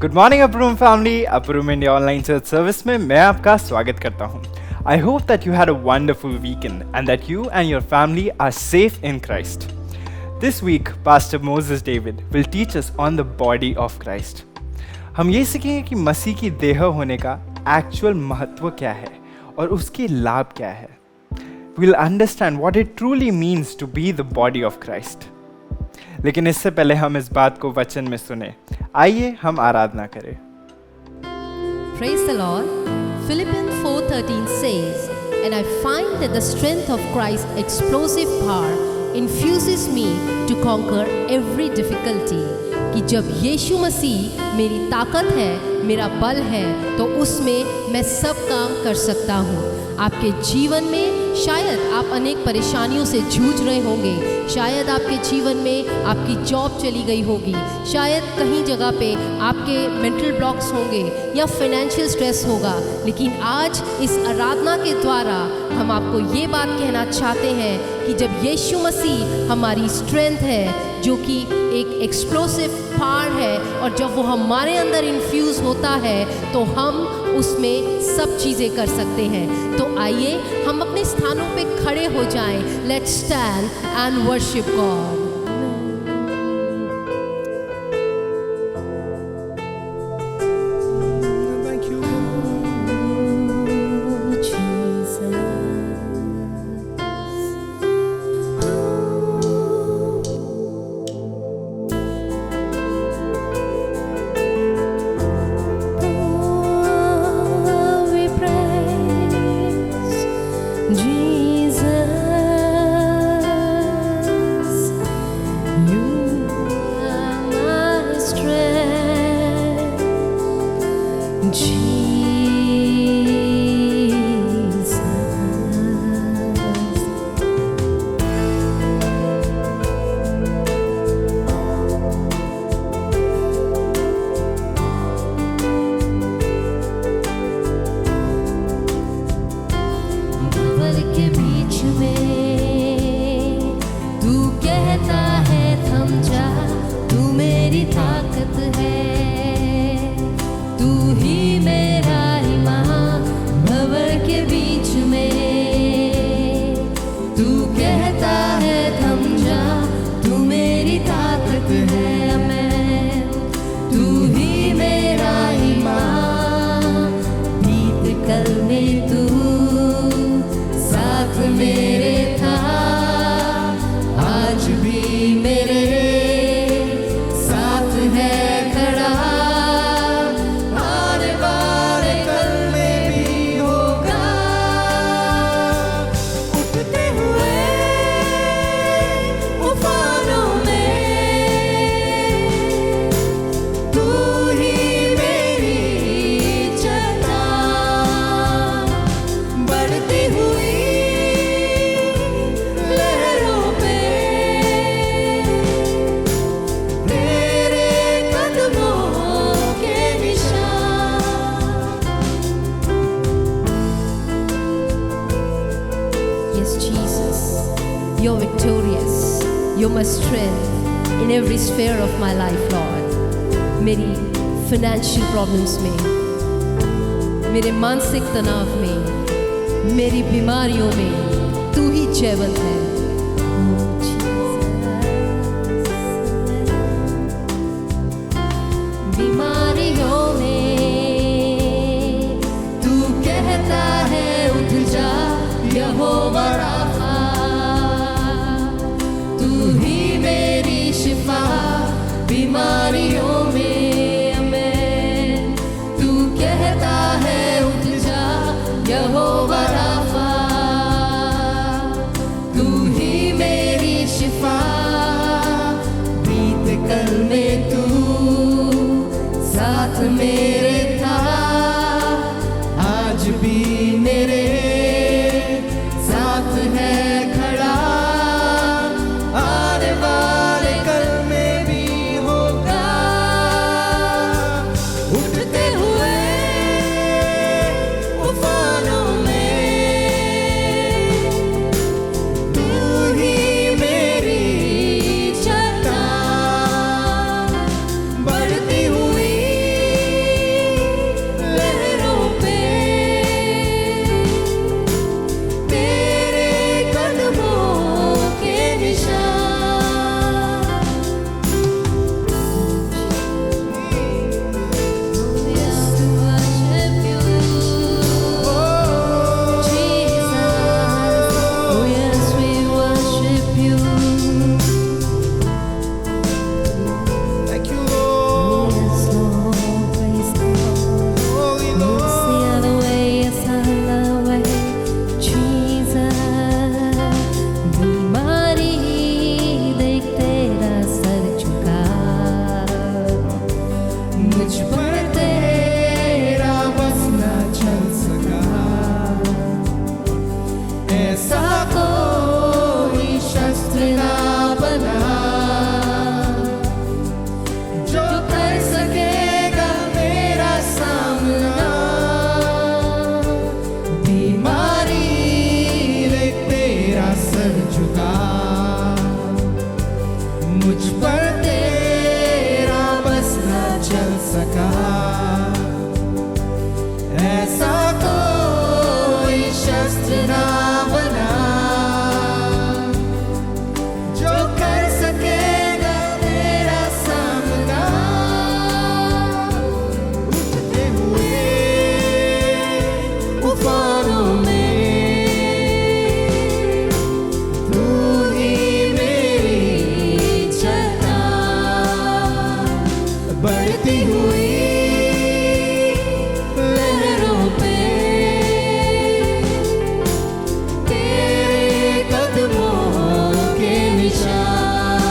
Good morning Upper Room family, Upper Room India online church service में मैं आपका स्वागत करता हूँ। I hope that you had a wonderful weekend and that you and your family are safe in Christ. This week pastor Moses David will teach us on the body of Christ. हम ये सीखेंगे कि मसीह की देह होने का actual महत्व क्या है और उसके लाभ क्या है। We will understand what it truly means to be the body of Christ. लेकिन इससे पहले हम इस बात को वचन में सुने। आइए हम आराधना करें। Praise the Lord. Philippians 4:13 says, "And I find that the strength of Christ's explosive power infuses me to conquer every difficulty." कि जब यीशु मसीह मेरी ताकत है, मेरा बल है, तो उसमें मैं सब काम कर सकता हूँ। आपके जीवन में शायद आप अनेक परेशानियों से जूझ रहे होंगे, शायद आपके जीवन में आपकी जॉब चली गई होगी, शायद कहीं जगह पे आपके मेंटल ब्लॉक्स होंगे या फाइनेंशियल स्ट्रेस होगा। लेकिन आज इस आराधना के द्वारा हम आपको ये बात कहना चाहते हैं कि जब यीशु मसीह हमारी स्ट्रेंथ है, जो कि एक एक्सप्लोसिव पावर है, और जब वो हमारे अंदर इन्फ्यूज़ होता है तो हम उसमें सब चीज़ें कर सकते हैं। तो आइए हम अपने स्थानों पे खड़े हो जाएं। Let's stand and worship God. You're victorious. You're my strength in every sphere of my life, Lord. मेरी financial problems में, मेरे मानसिक तनाव में, मेरी बीमारियों में तू ही जयवंत है। बीमारियों में तू कहता है उठ जा, यहोवा राफा, तू ही मेरी शिफा। बीमारियों में मैं, तू कहता है उठ जा, यहोवा राफा, तू ही मेरी शिफा। बीत कल में तू साथ मेरे था, आज भी मेरे साथ है खड़ा, आने वाले कल में भी होगा। बढ़ती हुई लहरों पे तेरे कदमों के निशान,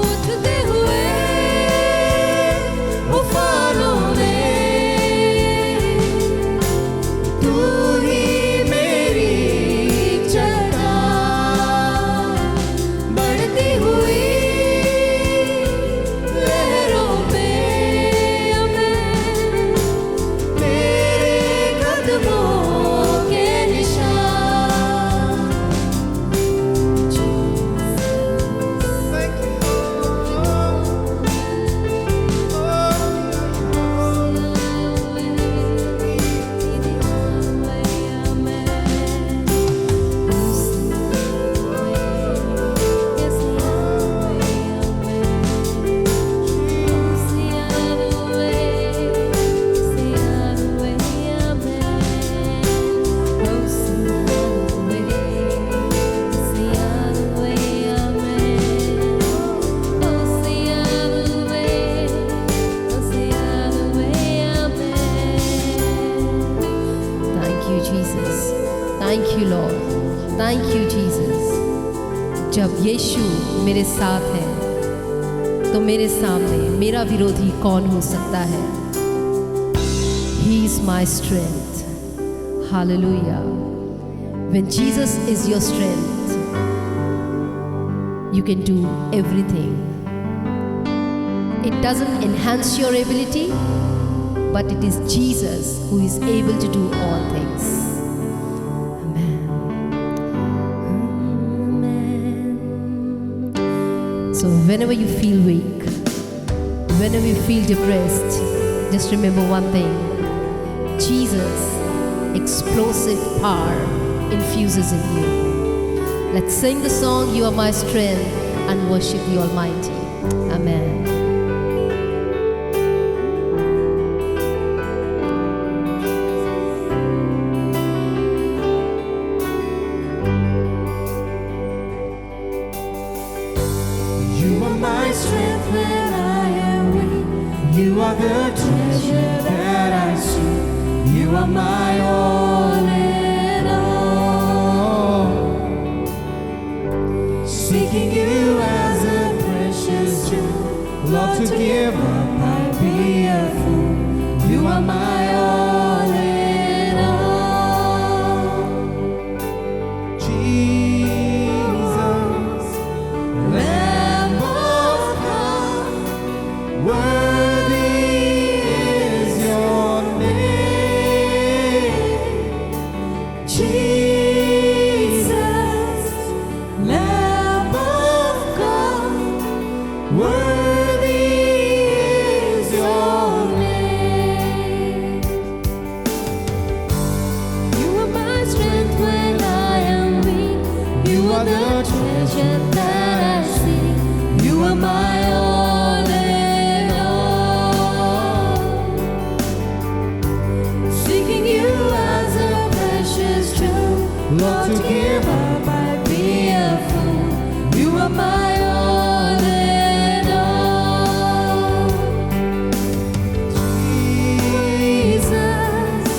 उठते हुए उफानों में तू ही मेरी चट्टान, बढ़ती हुई लहरों पे मैं तेरे कदमों के निशान। Thank you, Jesus. Thank you, Lord. Thank you, Jesus. जब यीशु मेरे साथ है तो मेरे सामने मेरा विरोधी कौन हो सकता है? He is my strength. Hallelujah. When Jesus is your strength, you can do everything. It doesn't enhance your ability, but it is Jesus who is able to do all things. Amen. So whenever you feel weak, whenever you feel depressed, just remember one thing: Jesus' explosive power infuses in you. Let's sing the song, "You Are My Strength," and worship the Almighty. Amen. You are my strength when I am weak. You are the treasure that I seek. You are my all in all. Seeking you as a precious gem, Lord, to give up I'd be a fool. You are my all in all. Jesus, Lamb of God, worthy is your name. Jesus, Lamb of God, worthy is your name. You are my strength when I am weak. You are the treasure that I seek. You are my all in all. Seeking you as a precious gem, Lord, to give up I'd be a fool. You are my all in all. Jesus,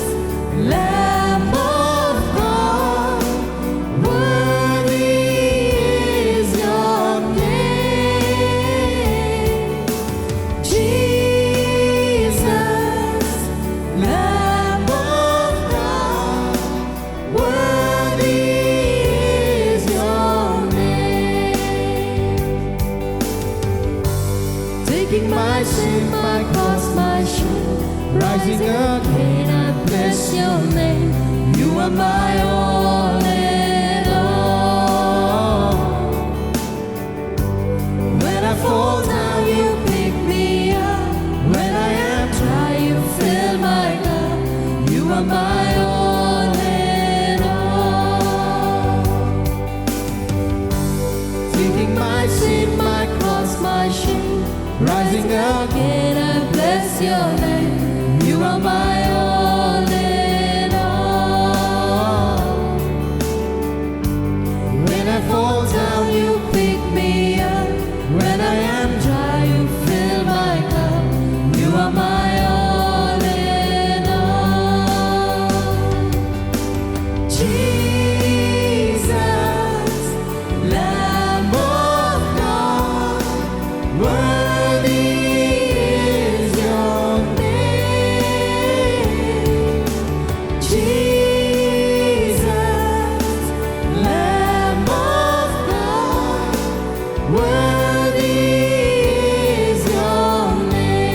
Lamb of God, worthy is your name. Jesus, Lamb of God, worthy is your name. Taking my sin, my cross, my shame, rising again, I bless your name. You are my all in all. When I fall down, you pick me up. When I am dry, you fill my cup. You are my all in all. Taking my sin, my cross, my shame, rising again, I bless your name. You are my all in all. When I fall down, you pick me up. When I am dry, you fill my Worthy is your name, Jesus, Lamb of God. Worthy is your name.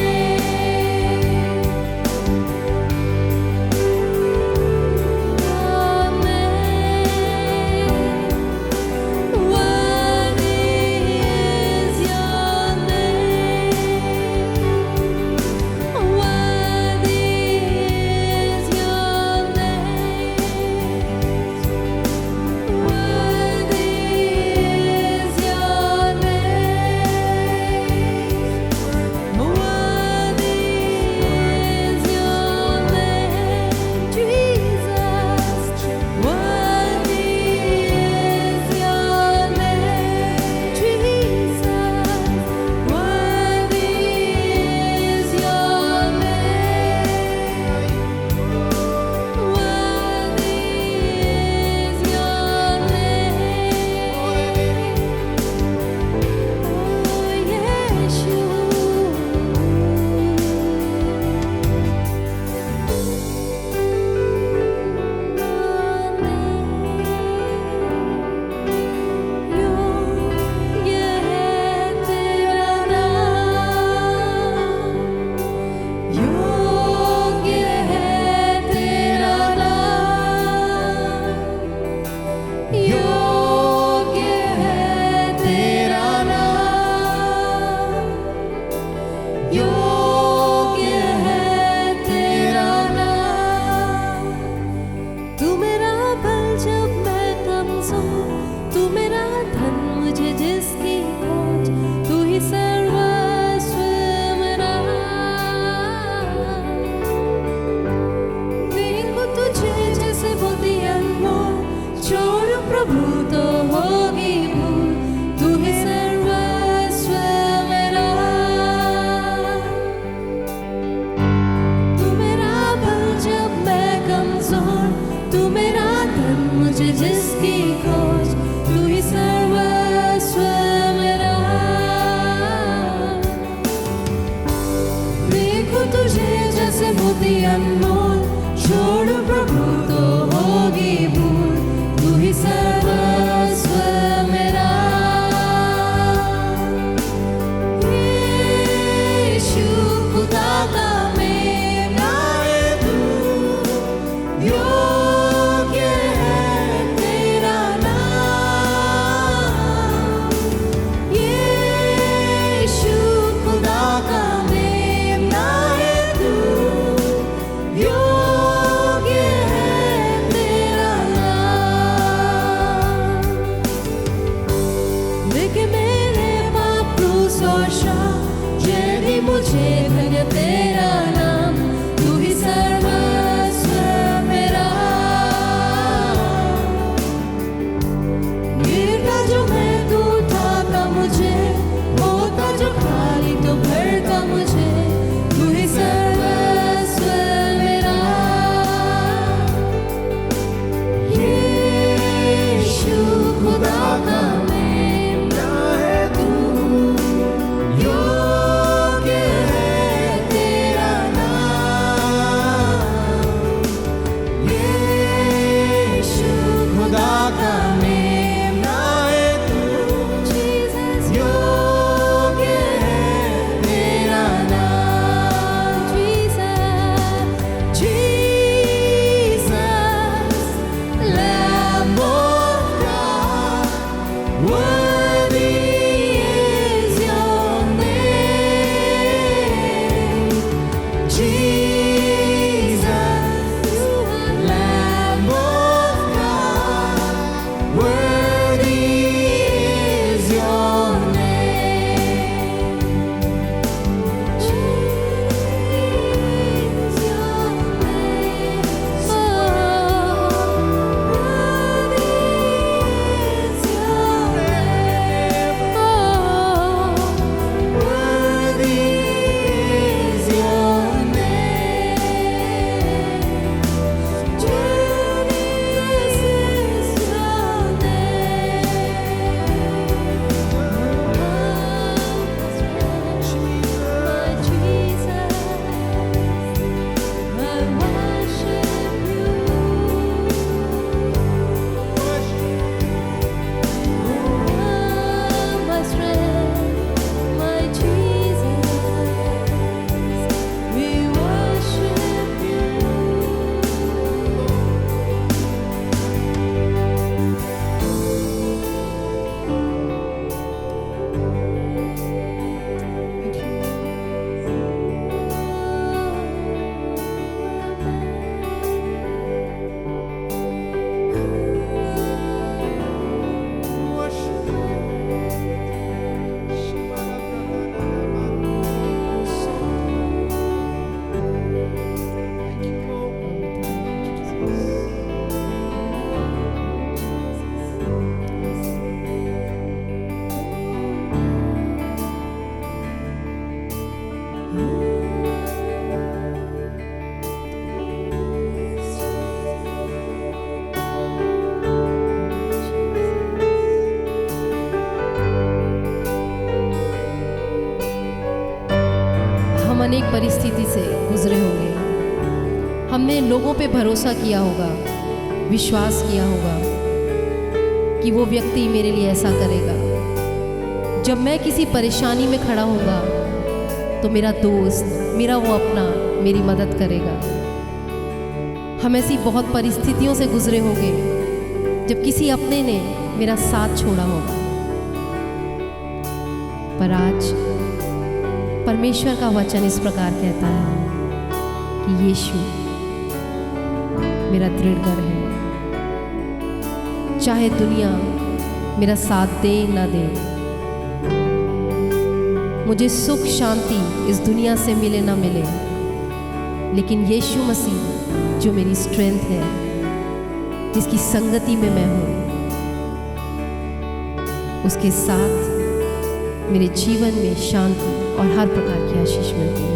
हम अनेक परिस्थिति से गुजरे होंगे। हमने लोगों पे भरोसा किया होगा, विश्वास किया होगा कि वो व्यक्ति मेरे लिए ऐसा करेगा। जब मैं किसी परेशानी में खड़ा होऊंगा तो मेरा दोस्त, मेरा वो अपना मेरी मदद करेगा। हम ऐसी बहुत परिस्थितियों से गुजरे होंगे जब किसी अपने ने मेरा साथ छोड़ा होगा। पर आज परमेश्वर का वचन इस प्रकार कहता है कि यीशु मेरा दृढ़ घर है। चाहे दुनिया मेरा साथ दे ना दे, मुझे सुख शांति इस दुनिया से मिले ना मिले, लेकिन यीशु मसीह जो मेरी स्ट्रेंथ है, जिसकी संगति में मैं हूँ, उसके साथ मेरे जीवन में शांति और हर प्रकार की आशीष मिलती है।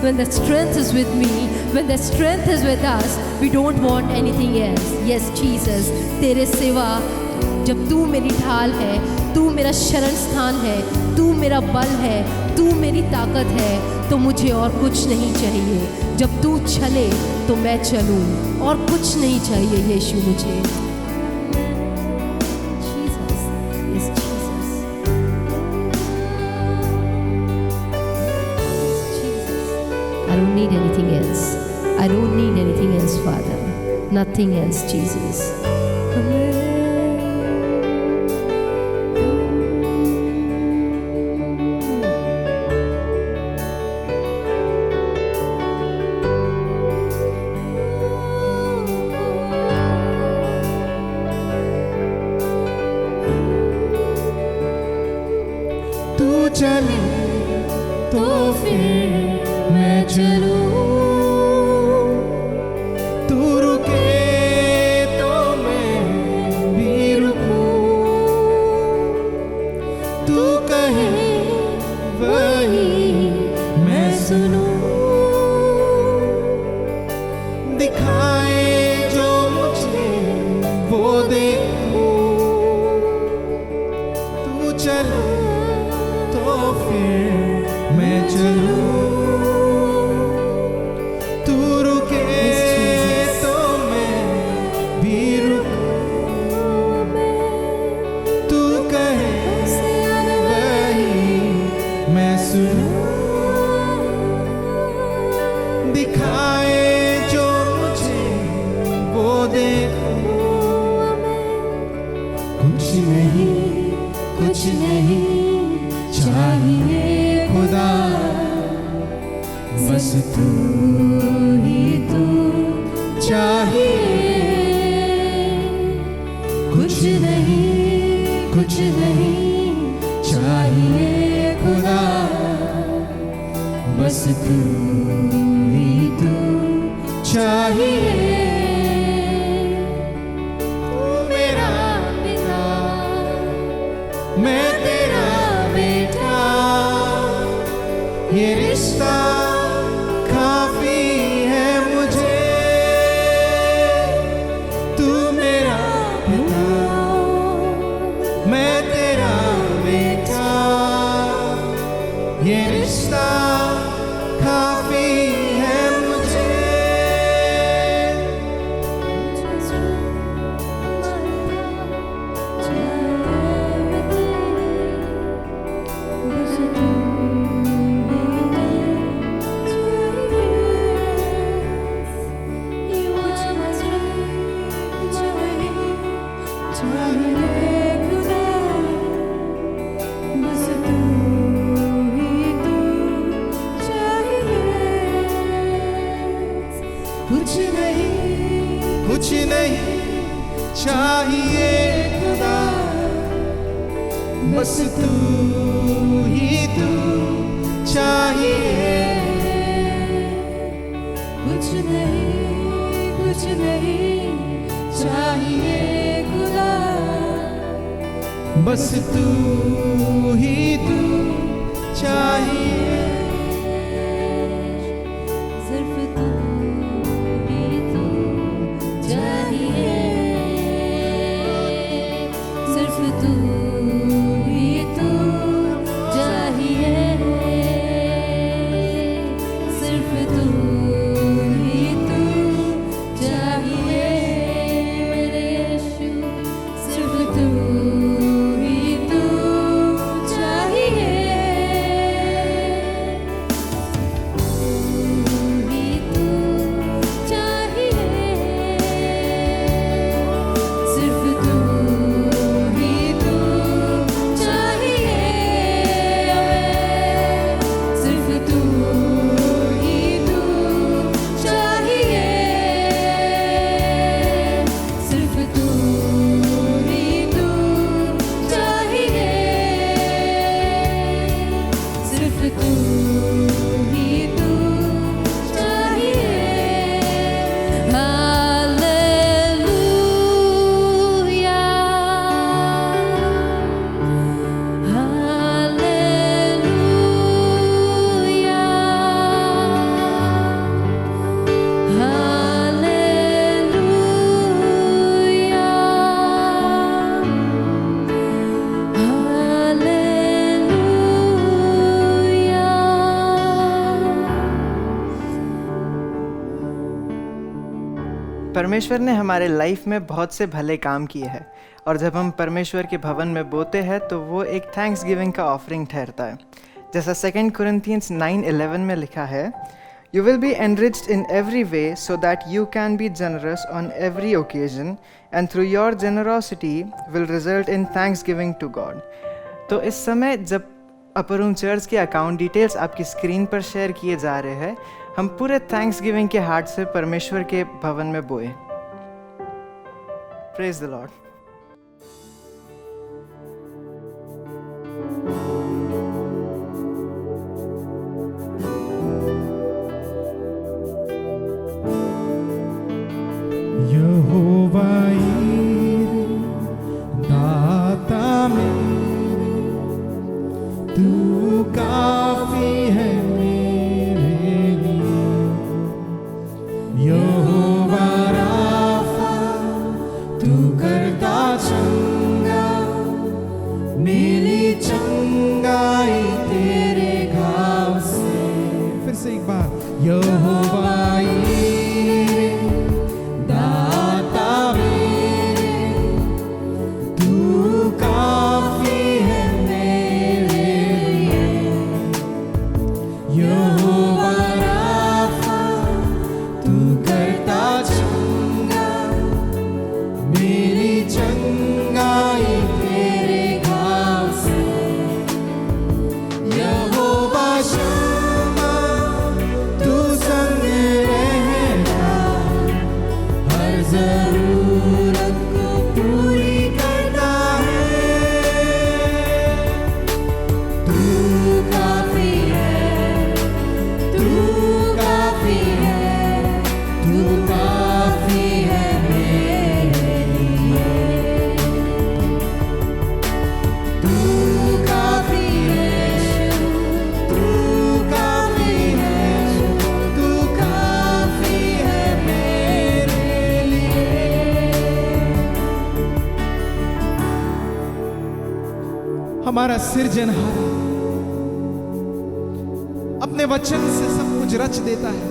When the strength is with me, when the strength is with us, we don't want anything else. Yes, Jesus, तेरे सिवा जब तू मेरी ढाल है, तू मेरा शरण स्थान है, तू मेरा बल है, तू मेरी ताकत है, तो मुझे और कुछ नहीं चाहिए। जब तू चले तो मैं चलूं, और कुछ नहीं चाहिए यीशु मुझे। Jesus, yes, Jesus. Jesus. I don't need anything else. I don't need anything else, Father. Nothing else, Jesus. तू चले तो फिर मैं चलूं, तू रुके तो मैं भी रुकूं, तू कहे वही मैं सुनूं, दिखाए जो मुझे वो देखूं, तू चले तो फिर मैं चलूं, तू रुके तो मैं भी रुकूं, तू कहे वही मैं सुनूं, दिखाए जो मुझे वो देखूं, कुछ नहीं चाहिए खुदा, बस तू ही तू चाहिए, कुछ नहीं चाहिए खुदा, बस तू ही तू चाहिए, तू मेरा पिता, मैं तेरा बेटा, ये रिश्ता काफी है मुझे, तू मेरा पिता, मैं तेरा बेटा, ये रिश्ता काफी है मुझे, कुछ नहीं चाहिए खुदा, बस तू ही तू चाहिए, कुछ नहीं चाहिए खुदा, बस तू ही तू चाहिए, सिर्फ तू ही तू चाहिए, सिर्फ तू ही तू चाहिए, सिर्फ तू ही तू चाहिए, मेरे यीशु, सिर्फ तू ही तू चाहिए, परमेश्वर ने हमारे लाइफ में बहुत से भले काम किए हैं और जब हम परमेश्वर के भवन में बोते हैं तो वो एक थैंक्स गिविंग का ऑफरिंग ठहरता है। जैसा 2 Corinthians 9:11 में लिखा है, You will be enriched in every way so that you can be generous on every occasion and through your generosity will result in thanksgiving to God। तो इस समय जब अपरूम चर्च के अकाउंट डिटेल्स आपकी स्क्रीन पर शेयर किए जा रहे हैं, हम पूरे थैंक्स गिविंग के हार्ट से परमेश्वर के भवन में बोए। Praise the Lord. यहोवा ईरे, दाता मेरे, तू काफी है मेरे लिए। यहोवा राफा, तू करता चंगा, मेरी चंगाई तेरे घाव से। फिर से एक बार, यहोवा ईरे, दाता मेरे, तू काफी है मेरे लिए। यहोवा राफा, तू करता चंगा, मेरी चंगाई तेरे घाव से। यहोवा शम्मा, तू संग रहता, हर जरूरत को पूरी करता है। तू काफी है, तू काफी है, तू काफी है मेरे लिए। तू काफी है, तू काफी है, तू काफी है मेरे लिए। हमारा सृजनहार अपने वचन से सब कुछ रच देता है।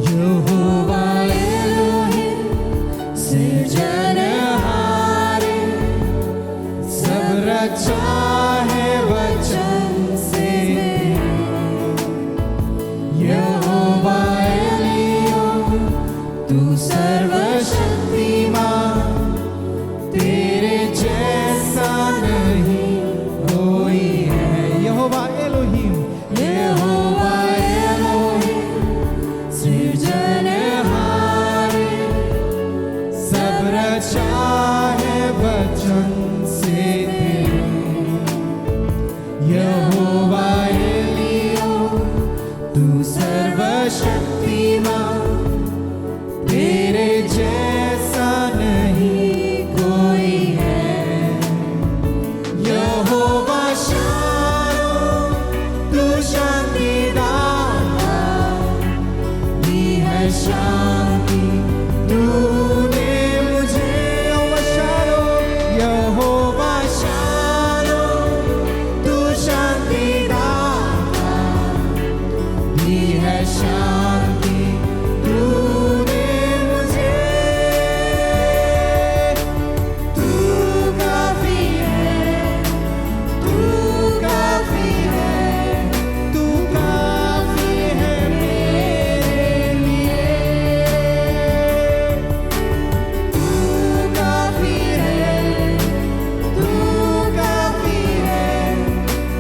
यहोवा एलोहिम, सृजनहार, सब रचा है वचन से। यहोवा एलियोन, तू सर्वशक्तिमान, तेरे जैसा नहीं कोई है। यहोवा एलोहिम, यहोवा एलोहिम, सृजनहार, सब रचा है वचन से। यहोवा एलियोन, तू सर्वशक्तिमान, तेरे जैसा नहीं कोई है। यहोवा शालोम, तू शांतिदाता, दी है शांति तूने मुझे। यहोवा शालोम, यहोवा शालोम, तू शांतिदाता, दी है शांति तूने मुझे। तू काफी है, तू काफी है, तू काफी है मेरे लिए। तू काफी है, तू काफी है,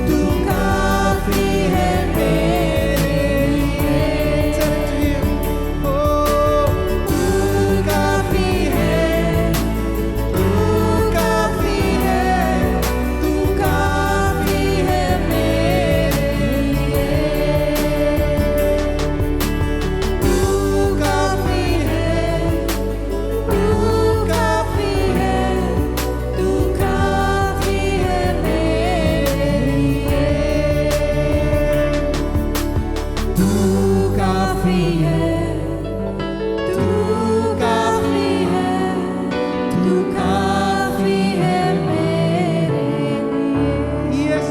तू काफी है मेरे लिए। तू काफी है, तू काफी है, तू काफी है मेरे लिए। तू काफी है, तू काफी है, तू काफी है मेरे लिए। तू काफी है, तू काफी है, तू काफी है मेरे लिए। Yes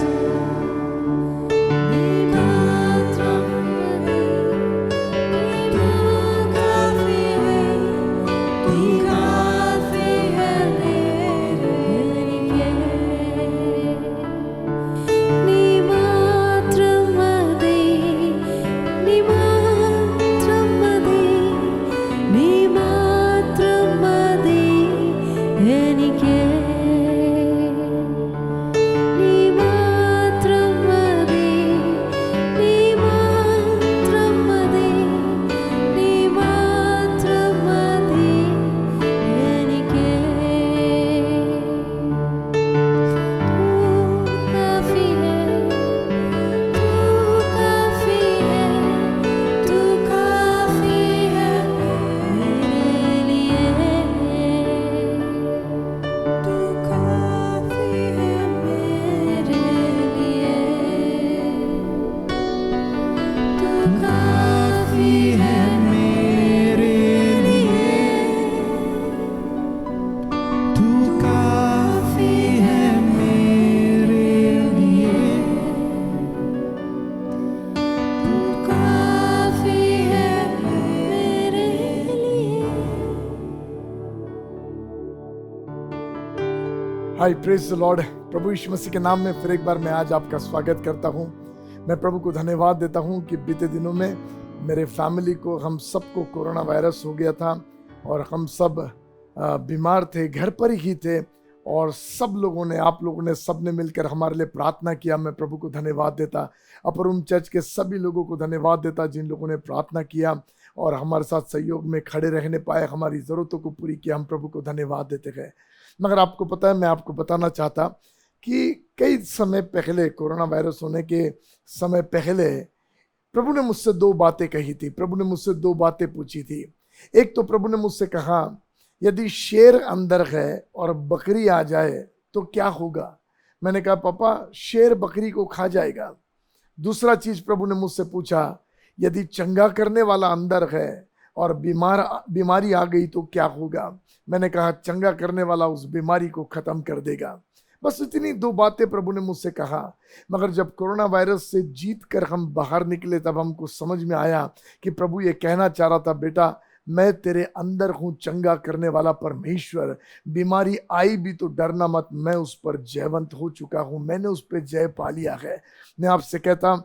hi, praise the Lord. प्रभु यीशु मसीह के नाम में फिर एक बार मैं आज आपका स्वागत करता हूँ। मैं प्रभु को धन्यवाद देता हूँ कि बीते दिनों में मेरे फैमिली को, हम सबको कोरोना वायरस हो गया था और हम सब बीमार थे, घर पर ही थे, और सब लोगों ने, आप लोगों ने, सब ने मिलकर हमारे लिए प्रार्थना किया। मैं प्रभु को धन्यवाद देता, अपरूम चर्च के सभी लोगों को धन्यवाद देता जिन लोगों ने प्रार्थना किया और हमारे साथ सहयोग में खड़े रहने पाए, हमारी ज़रूरतों को पूरी किया। हम प्रभु को धन्यवाद देते गए। मगर आपको पता है, मैं आपको बताना चाहता कि कई समय पहले, कोरोना वायरस होने के समय पहले, प्रभु ने मुझसे दो बातें कही थी। प्रभु ने मुझसे दो बातें पूछी थी। एक तो प्रभु ने मुझसे कहा, यदि शेर अंदर है और बकरी आ जाए तो क्या होगा? मैंने कहा, पापा, शेर बकरी को खा जाएगा। दूसरा चीज प्रभु ने मुझसे पूछा, यदि चंगा करने वाला अंदर है और बीमारी आ गई तो क्या होगा? मैंने कहा, चंगा करने वाला उस बीमारी को खत्म कर देगा। बस इतनी दो बातें प्रभु ने मुझसे कहा। मगर जब कोरोना वायरस से जीत कर हम बाहर निकले, तब हमको समझ में आया कि प्रभु ये कहना चाह रहा था, बेटा, मैं तेरे अंदर हूँ, चंगा करने वाला परमेश्वर। बीमारी आई भी तो डरना मत, मैं उस पर जयवंत हो चुका हूँ, मैंने उस पर जय पा लिया है। मैं आपसे कहता,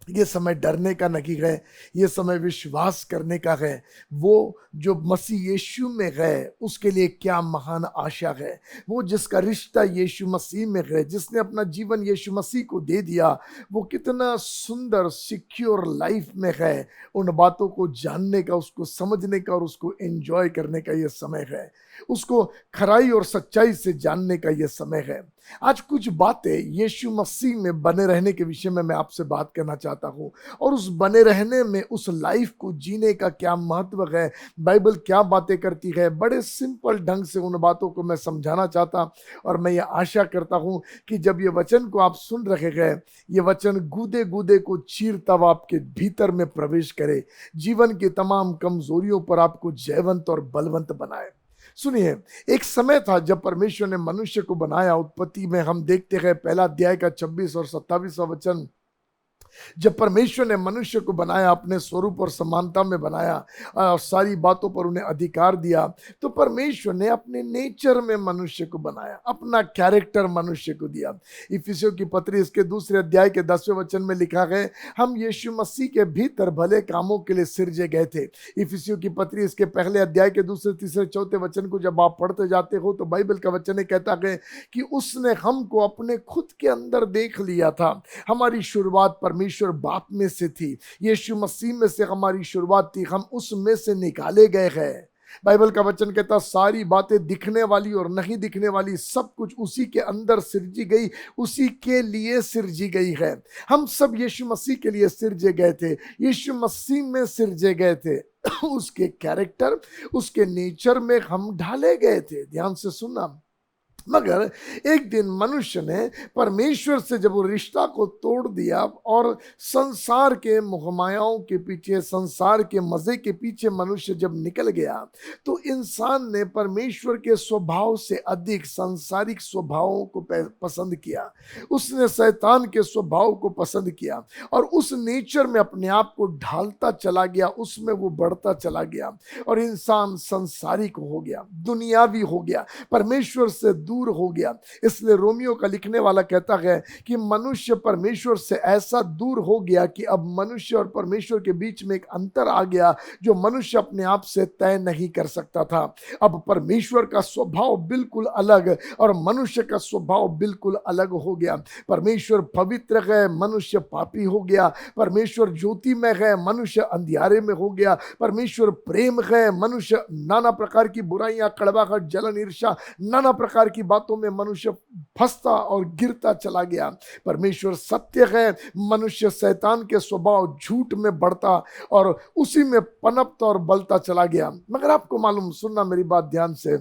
ये समय डरने का नहीं है, ये समय विश्वास करने का है। वो जो मसीह यीशु में है, उसके लिए क्या महान आशा है। वो जिसका रिश्ता यीशु मसीह में है, जिसने अपना जीवन यीशु मसीह को दे दिया, वो कितना सुंदर सिक्योर लाइफ में है। उन बातों को जानने का, उसको समझने का और उसको एंजॉय करने का ये समय है। उसको खराई और सच्चाई से जानने का ये समय है। आज कुछ बातें यीशु मसीह में बने रहने के विषय में मैं आपसे बात करना चाहता हूं, और उस बने रहने में, उस लाइफ को जीने का क्या महत्व है, बाइबल क्या बातें करती है, बड़े सिंपल ढंग से उन बातों को मैं समझाना चाहता। और मैं ये आशा करता हूं कि जब ये वचन को आप सुन रहे हैं, ये वचन गूदे गूदे को चीरता हुआ आपके भीतर में प्रवेश करे, जीवन की तमाम कमजोरियों पर आपको जयवंत और बलवंत बनाए। सुनिए, एक समय था जब परमेश्वर ने मनुष्य को बनाया। उत्पत्ति में हम देखते हैं, पहला अध्याय का 26 और 27वां वचन, जब परमेश्वर ने मनुष्य को बनाया, अपने स्वरूप और समानता में बनाया और सारी बातों पर उन्हें अधिकार दिया, तो परमेश्वर ने अपने नेचर में मनुष्य को बनाया, अपना कैरेक्टर मनुष्य को दिया। इफिसियों की पत्री इसके 2 अध्याय के 10वें वचन में लिखा है, हम यीशु मसीह के भीतर भले कामों के लिए सिरजे गए थे। इफिसियों की पत्री इसके पहले अध्याय के 2, 3, 4 वचन को जब आप पढ़ते जाते हो तो बाइबल का वचन ये कहता है कि उसने हमको अपने खुद के अंदर देख लिया था। हमारी शुरुआत परमेश्वर बाप में से थी, यीशु मसीह में से हमारी शुरुआत थी, हम उसमें से निकाले गए हैं। बाइबल का वचन कहता, सारी बातें दिखने वाली और नहीं दिखने वाली, सब कुछ उसी के अंदर सिरजी गई, उसी के लिए सिरजी गई है। हम सब यीशु मसीह के लिए सिरजे गए थे, यीशु मसीह में सिरजे गए थे। उसके कैरेक्टर, उसके नेचर में हम ढाले गए थे। ध्यान से सुनना। मगर एक दिन मनुष्य ने परमेश्वर से जब वो रिश्ता को तोड़ दिया और संसार के मोहमायाओं के पीछे, संसार के मजे के पीछे मनुष्य जब निकल गया, तो इंसान ने परमेश्वर के स्वभाव से अधिक सांसारिक स्वभावों को पसंद किया। उसने शैतान के स्वभाव को पसंद किया और उस नेचर में अपने आप को ढालता चला गया, उसमें वो बढ़ता चला गया और इंसान संसारिक हो गया, दुनियावी हो गया, परमेश्वर से दूर हो गया। इसलिए रोमियो का लिखने वाला कहता है कि मनुष्य परमेश्वर से ऐसा दूर हो गया कि अब मनुष्य और परमेश्वर के बीच में एक अंतर आ गया जो मनुष्य अपने आप से तय नहीं कर सकता था। अब परमेश्वर का स्वभाव बिल्कुल अलग और मनुष्य का स्वभाव बिल्कुल अलग हो गया। परमेश्वर पवित्र है, मनुष्य पापी हो गया। परमेश्वर ज्योति में है, मनुष्य अंधियारे में हो गया। परमेश्वर प्रेम है, मनुष्य नाना प्रकार की बुराइयां, कड़वाहट, जलन, ईर्ष्या, नाना प्रकार की बातों में मनुष्य फंसता और गिरता चला गया। परमेश्वर सत्य है, मनुष्य शैतान के स्वभाव झूठ में बढ़ता और उसी में पनपता और बलता चला गया। मगर आपको मालूम, सुनना मेरी बात ध्यान से,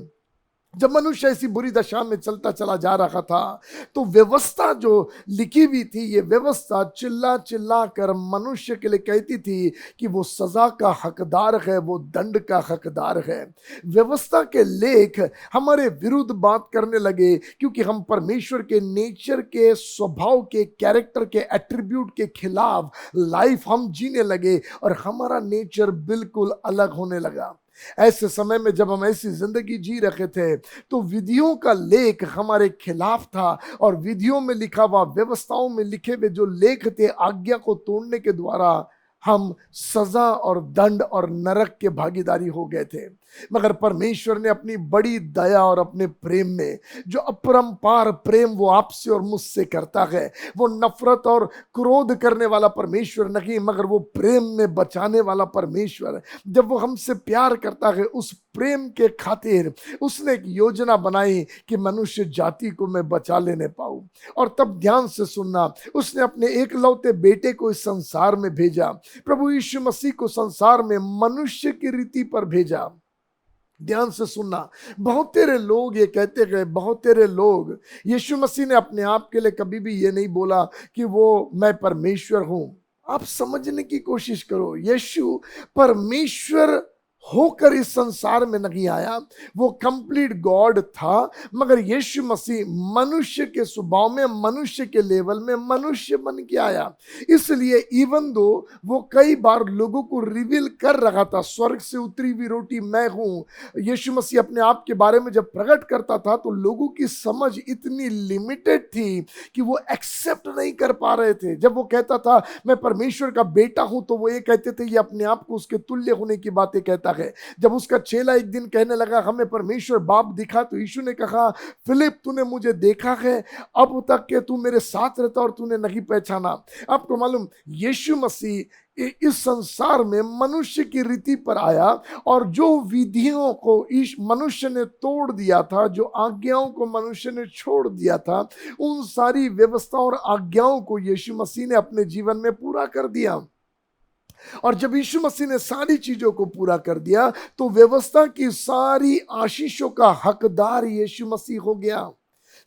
जब मनुष्य ऐसी बुरी दशा में चलता चला जा रहा था तो व्यवस्था जो लिखी हुई थी, ये व्यवस्था चिल्ला चिल्ला कर मनुष्य के लिए कहती थी कि वो सजा का हकदार है, वो दंड का हकदार है। व्यवस्था के लेख हमारे विरुद्ध बात करने लगे क्योंकि हम परमेश्वर के नेचर के, स्वभाव के, कैरेक्टर के, एट्रीब्यूट के खिलाफ लाइफ हम जीने लगे और हमारा नेचर बिल्कुल अलग होने लगा। ऐसे समय में जब हम ऐसी जिंदगी जी रहे थे तो विधियों का लेख हमारे खिलाफ था, और विधियों में लिखा हुआ, व्यवस्थाओं में लिखे हुए जो लेख थे, आज्ञा को तोड़ने के द्वारा हम सजा और दंड और नरक के भागीदारी हो गए थे। मगर परमेश्वर ने अपनी बड़ी दया और अपने प्रेम में, जो अपरंपार प्रेम वो आपसे और मुझसे करता है, वो नफरत और क्रोध करने वाला परमेश्वर नहीं, मगर वो प्रेम में बचाने वाला परमेश्वर, जब वो हमसे प्यार करता है, उस प्रेम के खातिर उसने एक योजना बनाई कि मनुष्य जाति को मैं बचा लेने पाऊं। और तब ध्यान से सुनना, उसने अपने एकलौते बेटे को इस संसार में भेजा, प्रभु यीशु मसीह को संसार में मनुष्य की रीति पर भेजा। ध्यान से सुनना, बहुत तेरे लोग ये कहते गए, बहुत तेरे लोग, यीशु मसीह ने अपने आप के लिए कभी भी ये नहीं बोला कि वो मैं परमेश्वर हूं। आप समझने की कोशिश करो, यीशु परमेश्वर होकर इस संसार में नहीं आया, वो कंप्लीट गॉड था, मगर यीशु मसीह मनुष्य के स्वभाव में, मनुष्य के लेवल में मनुष्य बन के आया। इसलिए इवन दो वो कई बार लोगों को रिवील कर रहा था, स्वर्ग से उतरी हुई रोटी मैं हूं, यीशु मसीह अपने आप के बारे में जब प्रकट करता था तो लोगों की समझ इतनी लिमिटेड थी कि वो एक्सेप्ट नहीं कर पा रहे थे। जब वो कहता था मैं परमेश्वर का बेटा हूं तो वो ये कहते थे ये अपने आप को उसके तुल्य होने की बातें कहता है। जब उसका चेला एक दिन कहने लगा हमें परमेश्वर बाप दिखा, तो यीशु ने कहा फिलिप तूने मुझे देखा है, अब तक के तू मेरे साथ रहता और तूने नहीं पहचाना। आपको मालूम, यीशु मसीह इस संसार में मनुष्य की रीति पर आया, और जो विधियों को इस मनुष्य ने तोड़ दिया था, जो आज्ञाओं को मनुष्य ने छोड़ दिया था, उन सारी व्यवस्थाओं और आज्ञाओं को यीशु मसीह ने अपने जीवन में पूरा कर दिया। और जब यीशु मसीह ने सारी चीजों को पूरा कर दिया तो व्यवस्था की सारी आशीषों का हकदार यीशु मसीह हो गया।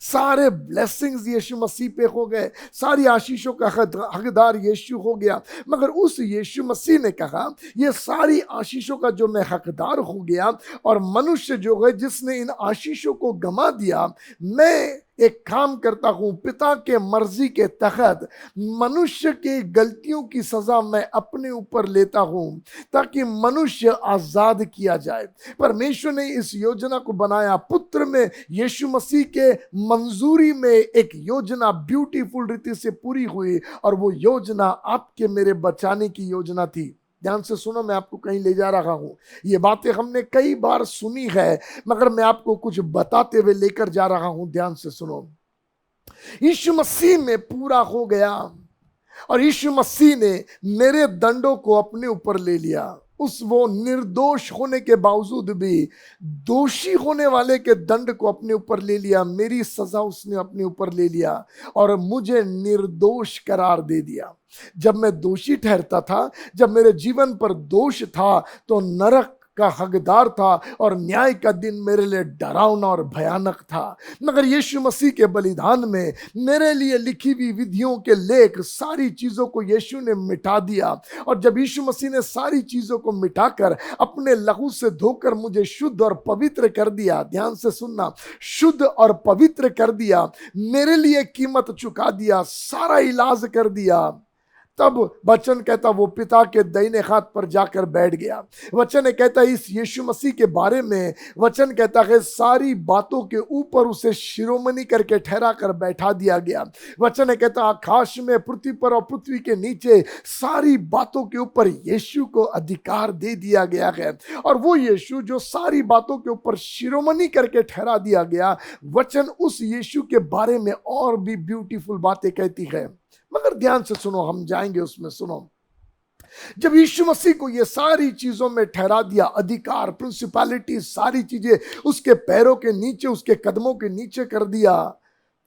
सारे ब्लेसिंग्स यीशु मसीह पे हो गए, सारी आशीषों का हकदार यीशु हो गया। मगर उस यीशु मसीह ने कहा ये सारी आशीषों का जो मैं हकदार हो गया, और मनुष्य जो है जिसने इन आशीषों को गमा दिया, मैं एक काम करता हूं, पिता के मर्जी के तहत मनुष्य के गलतियों की सजा मैं अपने ऊपर लेता हूं ताकि मनुष्य आजाद किया जाए। परमेश्वर ने इस योजना को बनाया, पुत्र में यीशु मसीह के मंजूरी में एक योजना ब्यूटीफुल रीति से पूरी हुई, और वो योजना आपके मेरे बचाने की योजना थी। ध्यान से सुनो, मैं आपको कहीं ले जा रहा हूं। ये बातें हमने कई बार सुनी है, मगर मैं आपको कुछ बताते हुए लेकर जा रहा हूं। ध्यान से सुनो, यीशु मसीह में पूरा हो गया, और यीशु मसीह ने मेरे दंडों को अपने ऊपर ले लिया। उस वो निर्दोष होने के बावजूद भी दोषी होने वाले के दंड को अपने ऊपर ले लिया, मेरी सजा उसने अपने ऊपर ले लिया और मुझे निर्दोष करार दे दिया। जब मैं दोषी ठहरता था, जब मेरे जीवन पर दोष था, तो नरक का हकदार था और न्याय का दिन मेरे लिए डरावना और भयानक था। मगर यीशु मसीह के बलिदान में मेरे लिए लिखी हुई विधियों के लेख, सारी चीजों को यीशु ने मिटा दिया। और जब यीशु मसीह ने सारी चीजों को मिटाकर अपने लहू से धोकर मुझे शुद्ध और पवित्र कर दिया, ध्यान से सुनना, शुद्ध और पवित्र कर दिया, मेरे लिए कीमत चुका दिया, सारा इलाज कर दिया, तब वचन कहता वो पिता के दाहिने हाथ पर जाकर बैठ गया। वचन कहता इस यीशु मसीह के बारे में, वचन कहता है सारी बातों के ऊपर उसे शिरोमणि करके ठहरा कर बैठा दिया गया। वचन कहता आकाश में, पृथ्वी पर और पृथ्वी के नीचे सारी बातों के ऊपर यीशु को अधिकार दे दिया गया है। और वो यीशु जो सारी बातों के ऊपर शिरोमणि करके ठहरा दिया गया, वचन उस यीशु के बारे में और भी ब्यूटीफुल बातें कहती है। मगर ध्यान से सुनो, हम जाएंगे उसमें। सुनो, जब यीशु मसीह को ये सारी चीजों में ठहरा दिया, अधिकार, प्रिंसिपैलिटी, सारी चीजें उसके पैरों के नीचे, उसके कदमों के नीचे कर दिया,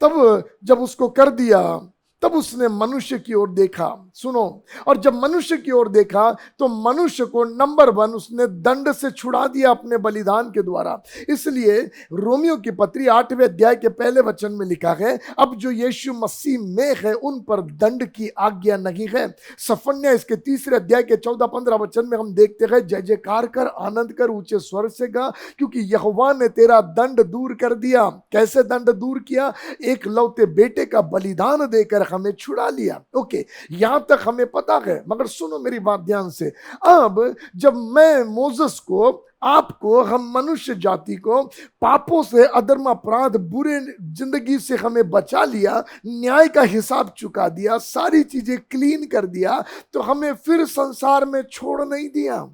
तब जब उसको कर दिया, तब उसने मनुष्य की ओर देखा। सुनो, और जब मनुष्य की ओर देखा तो मनुष्य को नंबर 1 उसने दंड से छुड़ा दिया अपने बलिदान के द्वारा। इसलिए रोमियो की पत्री 8वें अध्याय के पहले वचन में लिखा है, अब जो यीशु मसीह में है उन पर दंड की आज्ञा नहीं है। सफन्या इसके 3 अध्याय के 14-15 वचन में हम देखते हैं, जय जयकार कर, आनंद कर, ऊंचे स्वर से गा, क्योंकि यहोवा ने तेरा दंड दूर कर दिया। कैसे दंड दूर किया? एक लौते बेटे का बलिदान देकर हमें छुड़ा लिया। ओके, यहां तक हमें पता है, मगर सुनो मेरी बात ध्यान से। अब जब मैं मोसेस को, आपको, हम मनुष्य जाति को पापों से, अधर्म, अपराध, बुरे जिंदगी से हमें बचा लिया, न्याय का हिसाब चुका दिया, सारी चीजें क्लीन कर दिया, तो हमें फिर संसार में छोड़ नहीं दिया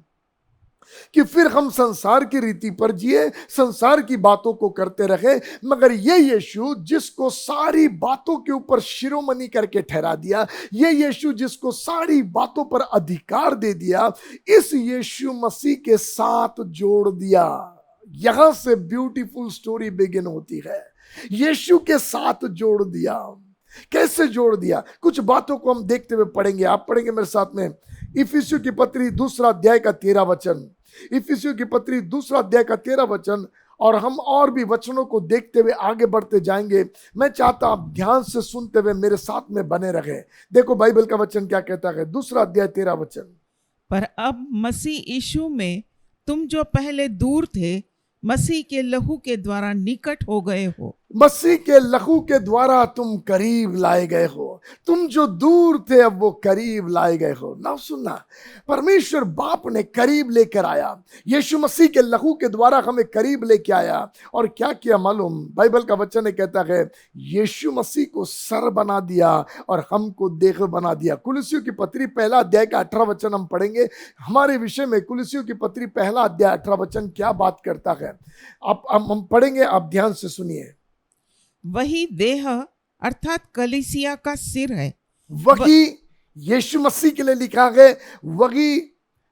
कि फिर हम संसार की रीति पर जिए, संसार की बातों को करते रहे। मगर ये यीशु जिसको सारी बातों के ऊपर शिरोमणि करके ठहरा दिया, ये यीशु जिसको सारी बातों पर अधिकार दे दिया, इस यीशु मसीह के साथ जोड़ दिया। यहां से ब्यूटीफुल स्टोरी बिगिन होती है। यीशु के साथ जोड़ दिया। कैसे जोड़ दिया? कुछ बातों को हम देखते हुए पढ़ेंगे। आप पढ़ेंगे मेरे साथ में इफिसियों की पत्री 2 अध्याय का 13 वचन। इफिसियों की पत्री 2 अध्याय का 13 वचन, और हम और भी वचनों को देखते हुए आगे बढ़ते जाएंगे। मैं चाहता आप ध्यान से सुनते हुए मेरे साथ में बने रहे। देखो बाइबल का वचन क्या कहता है। 2 अध्याय 13 वचन। पर अब मसीह यीशु में तुम जो पहले दूर थे, मसीह के लहू के द्वारा निकट हो गए हो। मसीह के लहू के द्वारा तुम करीब लाए गए हो। तुम जो दूर थे अब वो करीब लाए गए हो। ना सुनना, परमेश्वर बाप ने करीब लेकर आया। यीशु मसीह के लहू के द्वारा हमें करीब लेके आया। और क्या किया मालूम? बाइबल का वचन कहता है यीशु मसीह को सर बना दिया और हमको देह बना दिया। कुलुसियों की पत्री 1 अध्याय का 18 वचन हम पढ़ेंगे हमारे विषय में। कुलुसियों की पत्री 1 अध्याय 18 वचन क्या बात करता है, आप हम पढ़ेंगे, आप ध्यान से सुनिए। वही देह अर्थात कलीसिया का सिर है। वही यीशु मसीह के लिए लिखा है, वही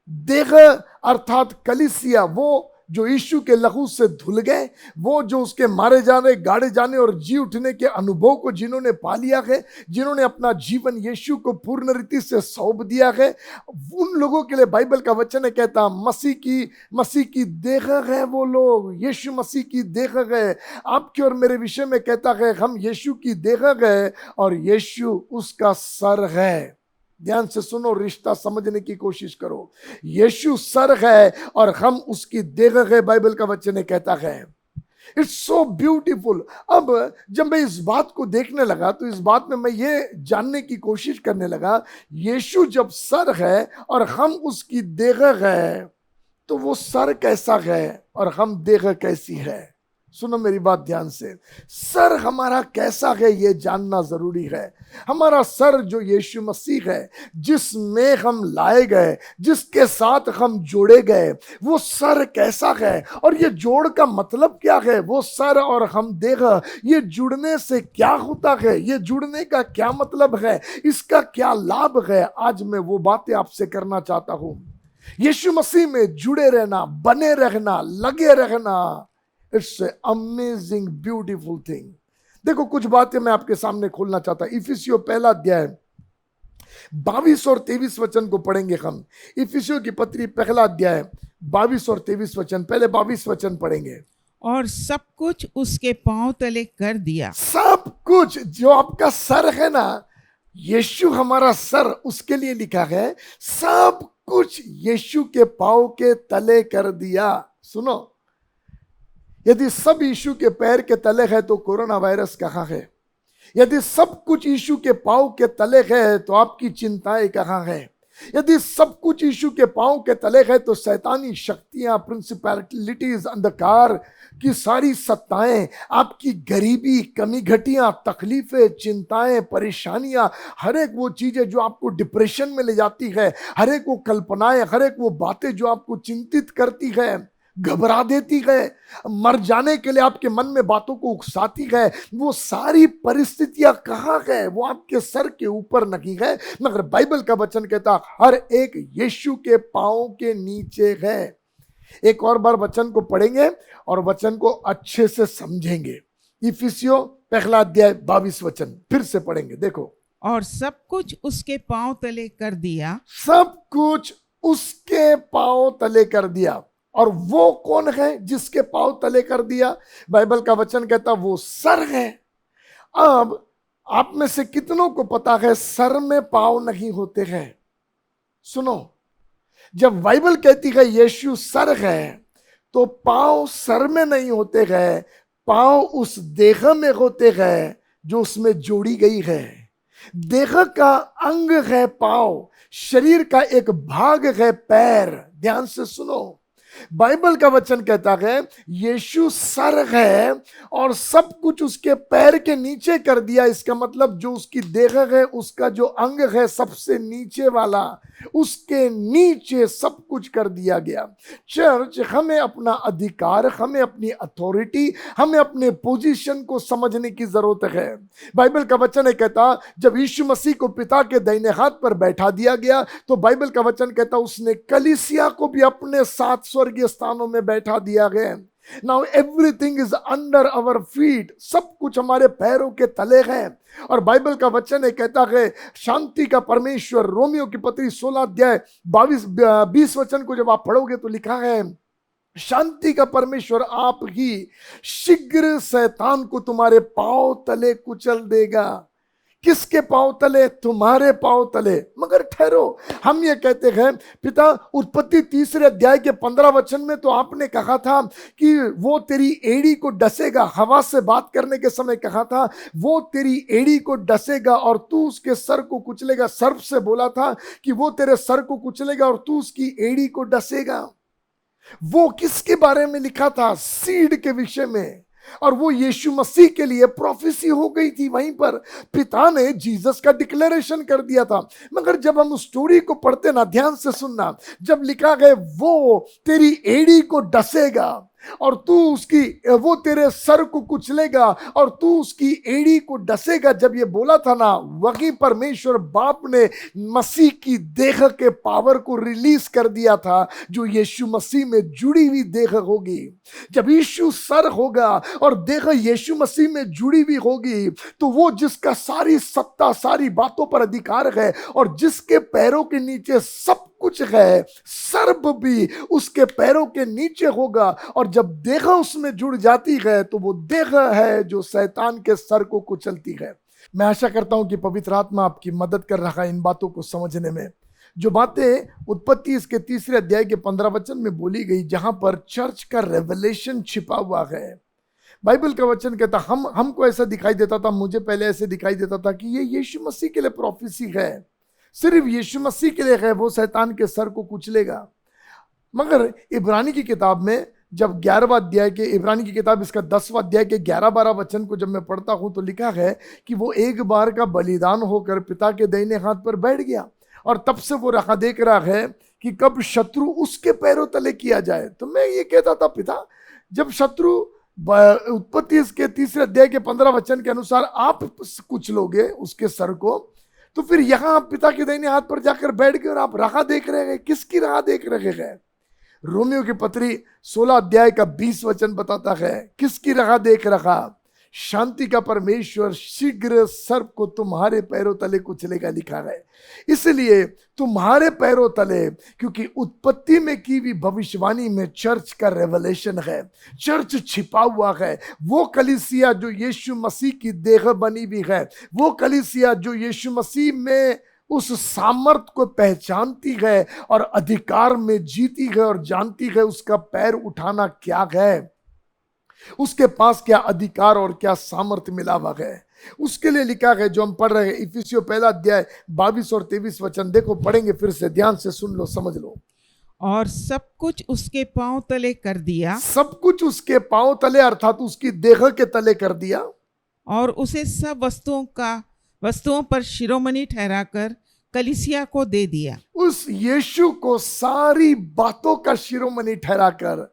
देह अर्थात कलीसिया, वो जो यीशु के लहू से धुल गए, वो जो उसके मारे जाने, गाड़े जाने और जी उठने के अनुभव को जिन्होंने पा लिया है, जिन्होंने अपना जीवन यीशु को पूर्ण रीति से सौंप दिया है, उन लोगों के लिए बाइबल का वचन कहता मसीह की देह है। वो लोग यीशु मसीह की देह है। आपके और मेरे विषय में कहता है हम यीशु की देह है और यीशु उसका सर है। ध्यान से सुनो, रिश्ता समझने की कोशिश करो। यीशु सर है और हम उसकी देह है, बाइबल का वचन कहता है। It's so beautiful. अब जब मैं इस बात को देखने लगा तो इस बात में मैं ये जानने की कोशिश करने लगा, यीशु जब सर है और हम उसकी देह है, तो वो सर कैसा है और हम देह कैसी है? सुनो मेरी बात ध्यान से। सर हमारा कैसा है ये जानना जरूरी है। हमारा सर जो यीशु मसीह है, जिसमें हम लाए गए, जिसके साथ हम जोड़े गए, वो सर कैसा है और ये जोड़ का मतलब क्या है? वो सर और हम देह, ये जुड़ने से क्या होता है? ये जुड़ने का क्या मतलब है? इसका क्या लाभ है? आज मैं वो बातें आपसे करना चाहता हूं। यीशु मसीह में जुड़े रहना, बने रहना, लगे रहना, इट्स अमेजिंग ब्यूटीफुल थिंग। देखो कुछ बातें मैं आपके सामने खोलना चाहता हूं। इफिसियों 1 अध्याय 22 और 23 वचन को पढ़ेंगे हम। इफिसियों की पत्री 1 अध्याय 22 और 23 वचन। पहले 22 वचन पढ़ेंगे। और सब कुछ उसके पांव तले कर दिया। सब कुछ जो आपका सर है ना, यीशु हमारा सर, उसके लिए लिखा है सब कुछ यीशु के पांव के तले कर दिया। सुनो, यदि सब यीशु के पैर के तले है तो कोरोना वायरस कहां है? यदि सब कुछ यीशु के पांव के तले है तो आपकी चिंताएं कहां है? यदि सब कुछ यीशु के पांव के तले है तो शैतानी शक्तियां, प्रिंसिपैलिटीज, अंधकार की सारी सत्ताएं, आपकी गरीबी, कमी घटियां, तकलीफें, चिंताएं, परेशानियां, हर एक वो चीजें जो आपको डिप्रेशन में ले जाती है, हर एक वो कल्पनाएं, हर एक वो बातें जो आपको चिंतित करती है, घबरा देती है, मर जाने के लिए आपके मन में बातों को उकसाती है, वो सारी परिस्थितियां कहां है? वो आपके सर के ऊपर नहीं है, मगर बाइबल का वचन कहता हर एक यीशु के पांव के नीचे है। एक और बार वचन को पढ़ेंगे और वचन को अच्छे से समझेंगे। इफिसियों 1 अध्याय 22 वचन फिर से पढ़ेंगे। देखो, और सब कुछ उसके पांव तले कर दिया। सब कुछ उसके पांव तले कर दिया। और वो कौन है जिसके पांव तले कर दिया? बाइबल का वचन कहता वो सर है। अब आप में से कितनों को पता है सर में पांव नहीं होते हैं? सुनो, जब बाइबल कहती है यीशु सर है तो पांव सर में नहीं होते हैं, पांव उस देह में होते हैं जो उसमें जोड़ी गई है। देह का अंग है पाँव, शरीर का एक भाग है पैर। ध्यान से सुनो, बाइबल का वचन कहता है यीशु सर है और सब कुछ उसके पैर के नीचे कर दिया। इसका मतलब जो उसकी देह है, उसका जो अंग है सबसे नीचे वाला, उसके नीचे सब कुछ कर दिया गया। चर्च, हमें अपना अधिकार, हमें अपनी अथॉरिटी, हमें अपने पोजीशन को समझने की जरूरत है। बाइबल का वचन है कहता जब यीशु मसीह को पिता के दाहिने हाथ पर बैठा दिया गया तो बाइबल का वचन कहता उसने कलीसिया को भी अपने साथ स्वर्गीय स्थानों में बैठा दिया गया। Now everything is under our feet, सब कुछ हमारे पैरों के तले है। और बाइबल का वचन है कहता है शांति का परमेश्वर, रोमियो की पत्री 16 अध्याय 22-20 वचन को जब आप पढ़ोगे तो लिखा है शांति का परमेश्वर आप ही शीघ्र शैतान को तुम्हारे पांव तले कुचल देगा। किसके पांव तले? तुम्हारे पांव तले। मगर ठहरो, हम ये कहते हैं पिता, उत्पत्ति 3 अध्याय के 15 वचन में तो आपने कहा था कि वो तेरी एड़ी को डसेगा। हवा से बात करने के समय कहा था वो तेरी एड़ी को डसेगा और तू उसके सर को कुचलेगा। सर्प से बोला था कि वो तेरे सर को कुचलेगा और तू उसकी एड़ी को डसेगा। वो किसके बारे में लिखा था? सीड के विषय में। और वो यीशु मसीह के लिए प्रोफेसी हो गई थी। वहीं पर पिता ने जीसस का डिक्लेरेशन कर दिया था। मगर जब हम उस स्टोरी को पढ़ते ना, ध्यान से सुनना, जब लिखा गया वो तेरी एड़ी को डसेगा और तू उसकी, वो तेरे सर को कुचलेगा और तू उसकी एड़ी को डसेगा, जब ये बोला था ना, वही परमेश्वर बाप ने मसीह की देह के पावर को रिलीज कर दिया था जो यीशु मसीह में जुड़ी हुई देह होगी। जब यीशु सर होगा और देह यीशु मसीह में जुड़ी हुई होगी तो वो जिसका सारी सत्ता, सारी बातों पर अधिकार है और जिसके पैरों के नीचे सब कुछ है, सर्प भी उसके पैरों के नीचे होगा। और जब देह उसमें जुड़ जाती है तो वो देह है जो शैतान के सर को कुचलती है। मैं आशा करता हूं कि पवित्र आत्मा आपकी मदद कर रहा है इन बातों को समझने में। जो बातें उत्पत्ति इसके 3 अध्याय के 15 वचन में बोली गई, जहां पर चर्च का रेवलेशन छिपा हुआ है। बाइबल का वचन कहता हमको ऐसा दिखाई देता था, मुझे पहले ऐसे दिखाई देता था कि ये यीशु मसीह के लिए प्रोफेसी है, सिर्फ यीशु मसीह के लिए है, वो शैतान के सर को कुचलेगा। मगर इब्रानी की किताब में जब 11वां अध्याय के, इब्रानी की किताब इसका 10वां अध्याय के 11-12 वचन को जब मैं पढ़ता हूं तो लिखा है कि वो एक बार का बलिदान होकर पिता के दाहिने हाथ पर बैठ गया और तब से वो राह देख रहा है कि कब शत्रु उसके पैरों तले किया जाए। तो मैं ये कहता था पिता, जब शत्रु उत्पत्ति इसके 3 अध्याय के 15 वचन के अनुसार आप कुचलोगे उसके सर को, तो फिर यहां आप पिता के दाहिने हाथ पर जाकर बैठ गए और आप राह देख रहे हैं। किसकी राह देख रहे हैं? रोमियो की पत्री 16 अध्याय का 20 वचन बताता है किसकी राह देख रहा? शांति का परमेश्वर शीघ्र सर्प को तुम्हारे पैरों तले कुचलेगा, लिखा है। इसलिए तुम्हारे पैरों तले, क्योंकि उत्पत्ति में की हुई भविष्यवाणी में चर्च का रेवलेशन है, चर्च छिपा हुआ है। वो कलीसिया जो यीशु मसीह की देह बनी हुई है, वो कलीसिया जो यीशु मसीह में उस सामर्थ को पहचानती है और अधिकार में जीती है और जानती है उसका पैर उठाना क्या है, उसके पास क्या अधिकार और क्या सामर्थ्य मिला हुआ है। उसके लिए लिखा है जो हम पढ़ रहे हैं, इफिसियों 1 अध्याय 22 और 23 वचन। देखो, पढ़ेंगे फिर से, ध्यान से सुन लो, समझ लो। और सब कुछ उसके पांव तले कर दिया, सब कुछ उसके पांव तले अर्थात उसकी देह के तले कर दिया, और उसे सब वस्तुओं पर शिरोमणि ठहराकर कलीसिया को दे दिया। उस यीशु को सारी बातों का शिरोमणि ठहराकर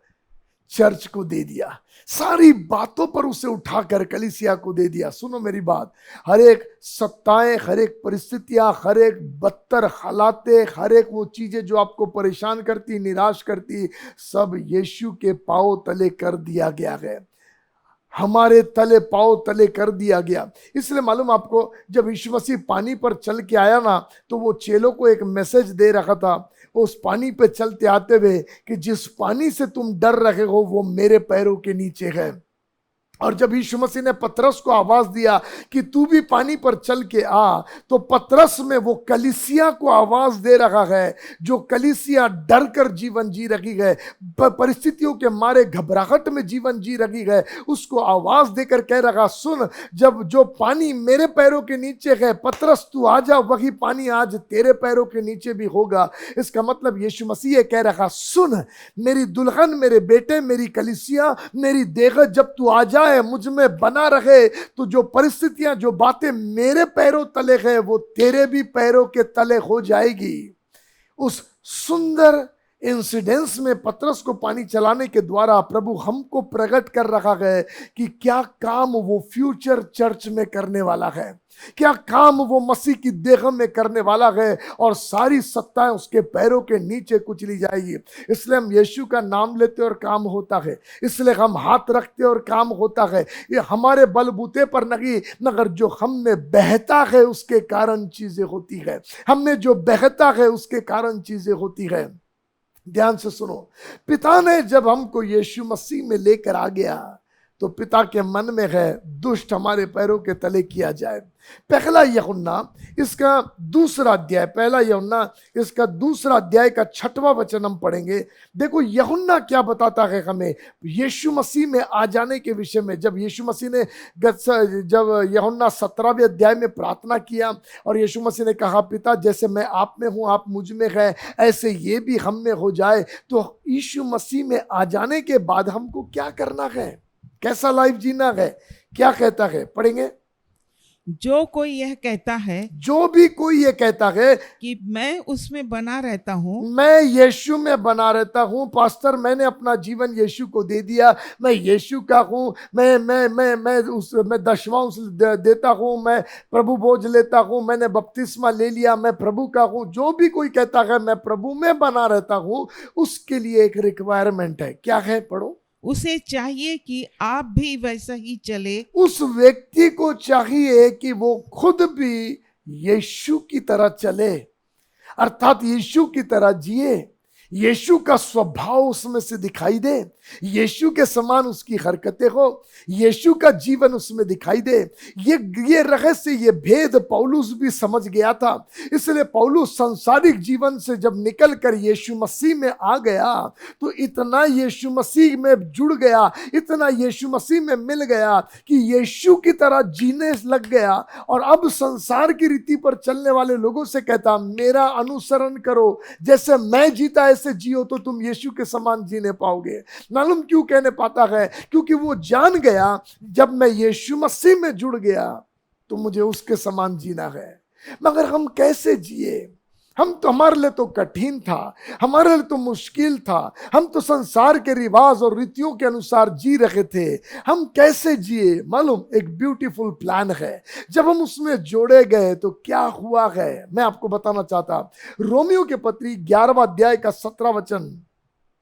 चर्च को दे दिया, सारी बातों पर उसे उठाकर कलीसिया को दे दिया। सुनो मेरी बात, हर एक सत्ताएं, हर एक परिस्थितियां, हर एक बदतर हालातें, हर एक वो चीजें जो आपको परेशान करती, निराश करती, सब यीशु के पांव तले कर दिया गया है। हमारे तले, पांव तले कर दिया गया। इसलिए मालूम आपको, जब यीशु मसीह पानी पर चल के आया ना, तो वो चेलों को एक मैसेज दे रखा था उस पानी पे चलते आते हुए कि जिस पानी से तुम डर रहे हो वो मेरे पैरों के नीचे है। और जब यीशु मसीह ने पतरस को आवाज दिया कि तू भी पानी पर चल के आ, तो पतरस में वो कलीसिया को आवाज दे रहा है, जो कलीसिया डर कर जीवन जी रही है, परिस्थितियों के मारे घबराहट में जीवन जी रही है, उसको आवाज देकर कह रहा, सुन, जब जो पानी मेरे पैरों के नीचे है, पतरस तू आ जा, वही पानी आज तेरे पैरों के नीचे भी होगा। इसका मतलब यीशु मसीह कह रहा, सुन मेरी दुल्हन, मेरे बेटे, मेरी कलीसिया, मेरी देह, जब तू आ जाए, मुझ में बना रहे, तो जो परिस्थितियां, जो बातें मेरे पैरों तले है, वो तेरे भी पैरों के तले हो जाएगी। उस सुंदर इंसिडेंस में पतरस को पानी चलाने के द्वारा प्रभु हमको प्रकट कर रहा है कि क्या काम वो फ्यूचर चर्च में करने वाला है, क्या काम वो मसीह की देह में करने वाला है, और सारी सत्ताएं उसके पैरों के नीचे कुचली जाएगी। इसलिए हम यीशु का नाम लेते और काम होता है, इसलिए हम हाथ रखते और काम होता है। ये हमारे बलबूते पर नहीं, मगर जो हम में बहता है उसके कारण चीजें होती है, हम में जो बहता है उसके कारण चीजें होती है। ध्यान से सुनो, पिता ने जब हमको यीशु मसीह में लेकर आ गया, तो पिता के मन में है दुष्ट हमारे पैरों के तले किया जाए। पहला यूहन्ना इसका दूसरा अध्याय, पहला यूहन्ना इसका दूसरा अध्याय का 6वां वचन हम पढ़ेंगे। देखो यूहन्ना क्या बताता है हमें यीशु मसीह में आ जाने के विषय में। जब यीशु मसीह ने जब यूहन्ना 17वें अध्याय में प्रार्थना किया और यीशु मसीह ने कहा, पिता जैसे मैं आप में हूँ, आप मुझ में है, ऐसे ये भी हम में हो जाए, तो यीशु मसीह में आ जाने के बाद हमको क्या करना है, कैसा लाइफ जीना है, क्या कहता है, पढ़ेंगे। जो कोई यह कहता है, जो भी कोई ये कहता है कि मैं उसमें बना रहता हूँ, मैं यीशु में बना रहता हूँ, पास्टर मैंने अपना जीवन यीशु को दे दिया, मैं यीशु का हूँ, मैं दशमांश देता हूँ, मैं प्रभु बोझ लेता हूँ, मैंने बपतिस्मा ले लिया, मैं प्रभु का हूँ, जो भी कोई कहता है मैं प्रभु में बना रहता हूँ, उसके लिए एक रिक्वायरमेंट है। क्या है, पढ़ो। उसे चाहिए कि आप भी वैसा ही चले। उस व्यक्ति को चाहिए कि वो खुद भी यीशु की तरह चले, अर्थात यीशु की तरह जिए, यीशु का स्वभाव उसमें से दिखाई दे, यीशु के समान उसकी हरकतें हो, यीशु का जीवन उसमें दिखाई दे। ये रहस्य, ये भेद पौलुस भी समझ गया था। इसलिए पौलुस सांसारिक जीवन से जब निकल कर यीशु मसीह में आ गया, तो इतना यीशु मसीह में जुड़ गया, इतना यीशु मसीह में मिल गया कि यीशु की तरह जीने लग गया। और अब संसार की रीति पर चलने वाले लोगों से कहता, मेरा अनुसरण करो, जैसे मैं जीता ऐसे जियो, तो तुम यीशु के समान जीने पाओगे। मालूम क्यों कहने पाता है? क्योंकि वो जान गया, जब मैं यीशु मसीह में जुड़ गया तो मुझे उसके समान जीना है। मगर हम कैसे जिए? हमारे लिए तो कठिन था, हमारे लिए तो मुश्किल था, हम तो संसार के रिवाज और रीतियों के अनुसार जी रहे थे। हम कैसे जिए? मालूम, एक ब्यूटीफुल प्लान है। जब हम उसमें जोड़े गए तो क्या हुआ है, मैं आपको बताना चाहता। रोमियो की पत्री 11वां अध्याय का 17वां वचन,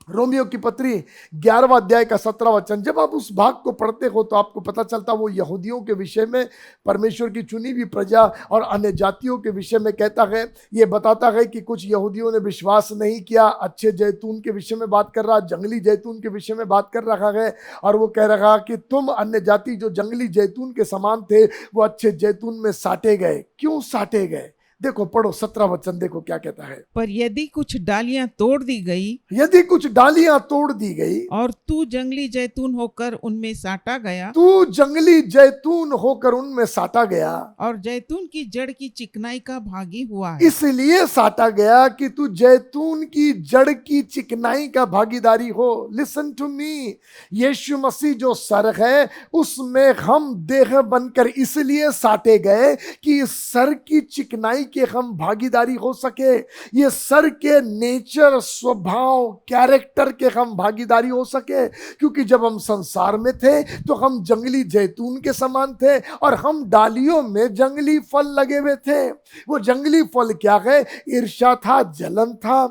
रोमियो की पत्री 11वां अध्याय का 17वां वचन, जब आप उस भाग को पढ़ते हो तो आपको पता चलता वो यहूदियों के विषय में, परमेश्वर की चुनी हुई प्रजा और अन्य जातियों के विषय में कहता है। ये बताता है कि कुछ यहूदियों ने विश्वास नहीं किया। अच्छे जैतून के विषय में बात कर रहा, जंगली जैतून के विषय में बात कर रहा है, और वो कह रहा कि तुम अन्य जाति जो जंगली जैतून के समान थे, वो अच्छे जैतून में साटे गए। क्यों साटे गए? देखो, पढ़ो 17 वचन, देखो क्या कहता है। पर यदि कुछ डालियां तोड़ दी गई, यदि कुछ डालियां तोड़ दी गई, और तू जंगली जैतून होकर उनमें साटा गया, तू जंगली जैतून होकर उनमें साटा गया, और जैतून की जड़ की चिकनाई का भागी हुआ है। इसलिए साटा गया कि तू जैतून की जड़ की चिकनाई का भागीदारी हो। लिसन टू मी, यीशु मसीह जो सर है, उसमें हम देह बनकर इसलिए साटे गए कि इस सर की चिकनाई के हम भागीदारी हो सके, ये सर के नेचर, स्वभाव, कैरेक्टर के हम भागीदारी हो सके। क्योंकि जब हम संसार में थे तो हम जंगली जैतून के समान थे, और हम डालियों में जंगली फल लगे हुए थे। वो जंगली फल क्या है? ईर्ष्या था, जलन था,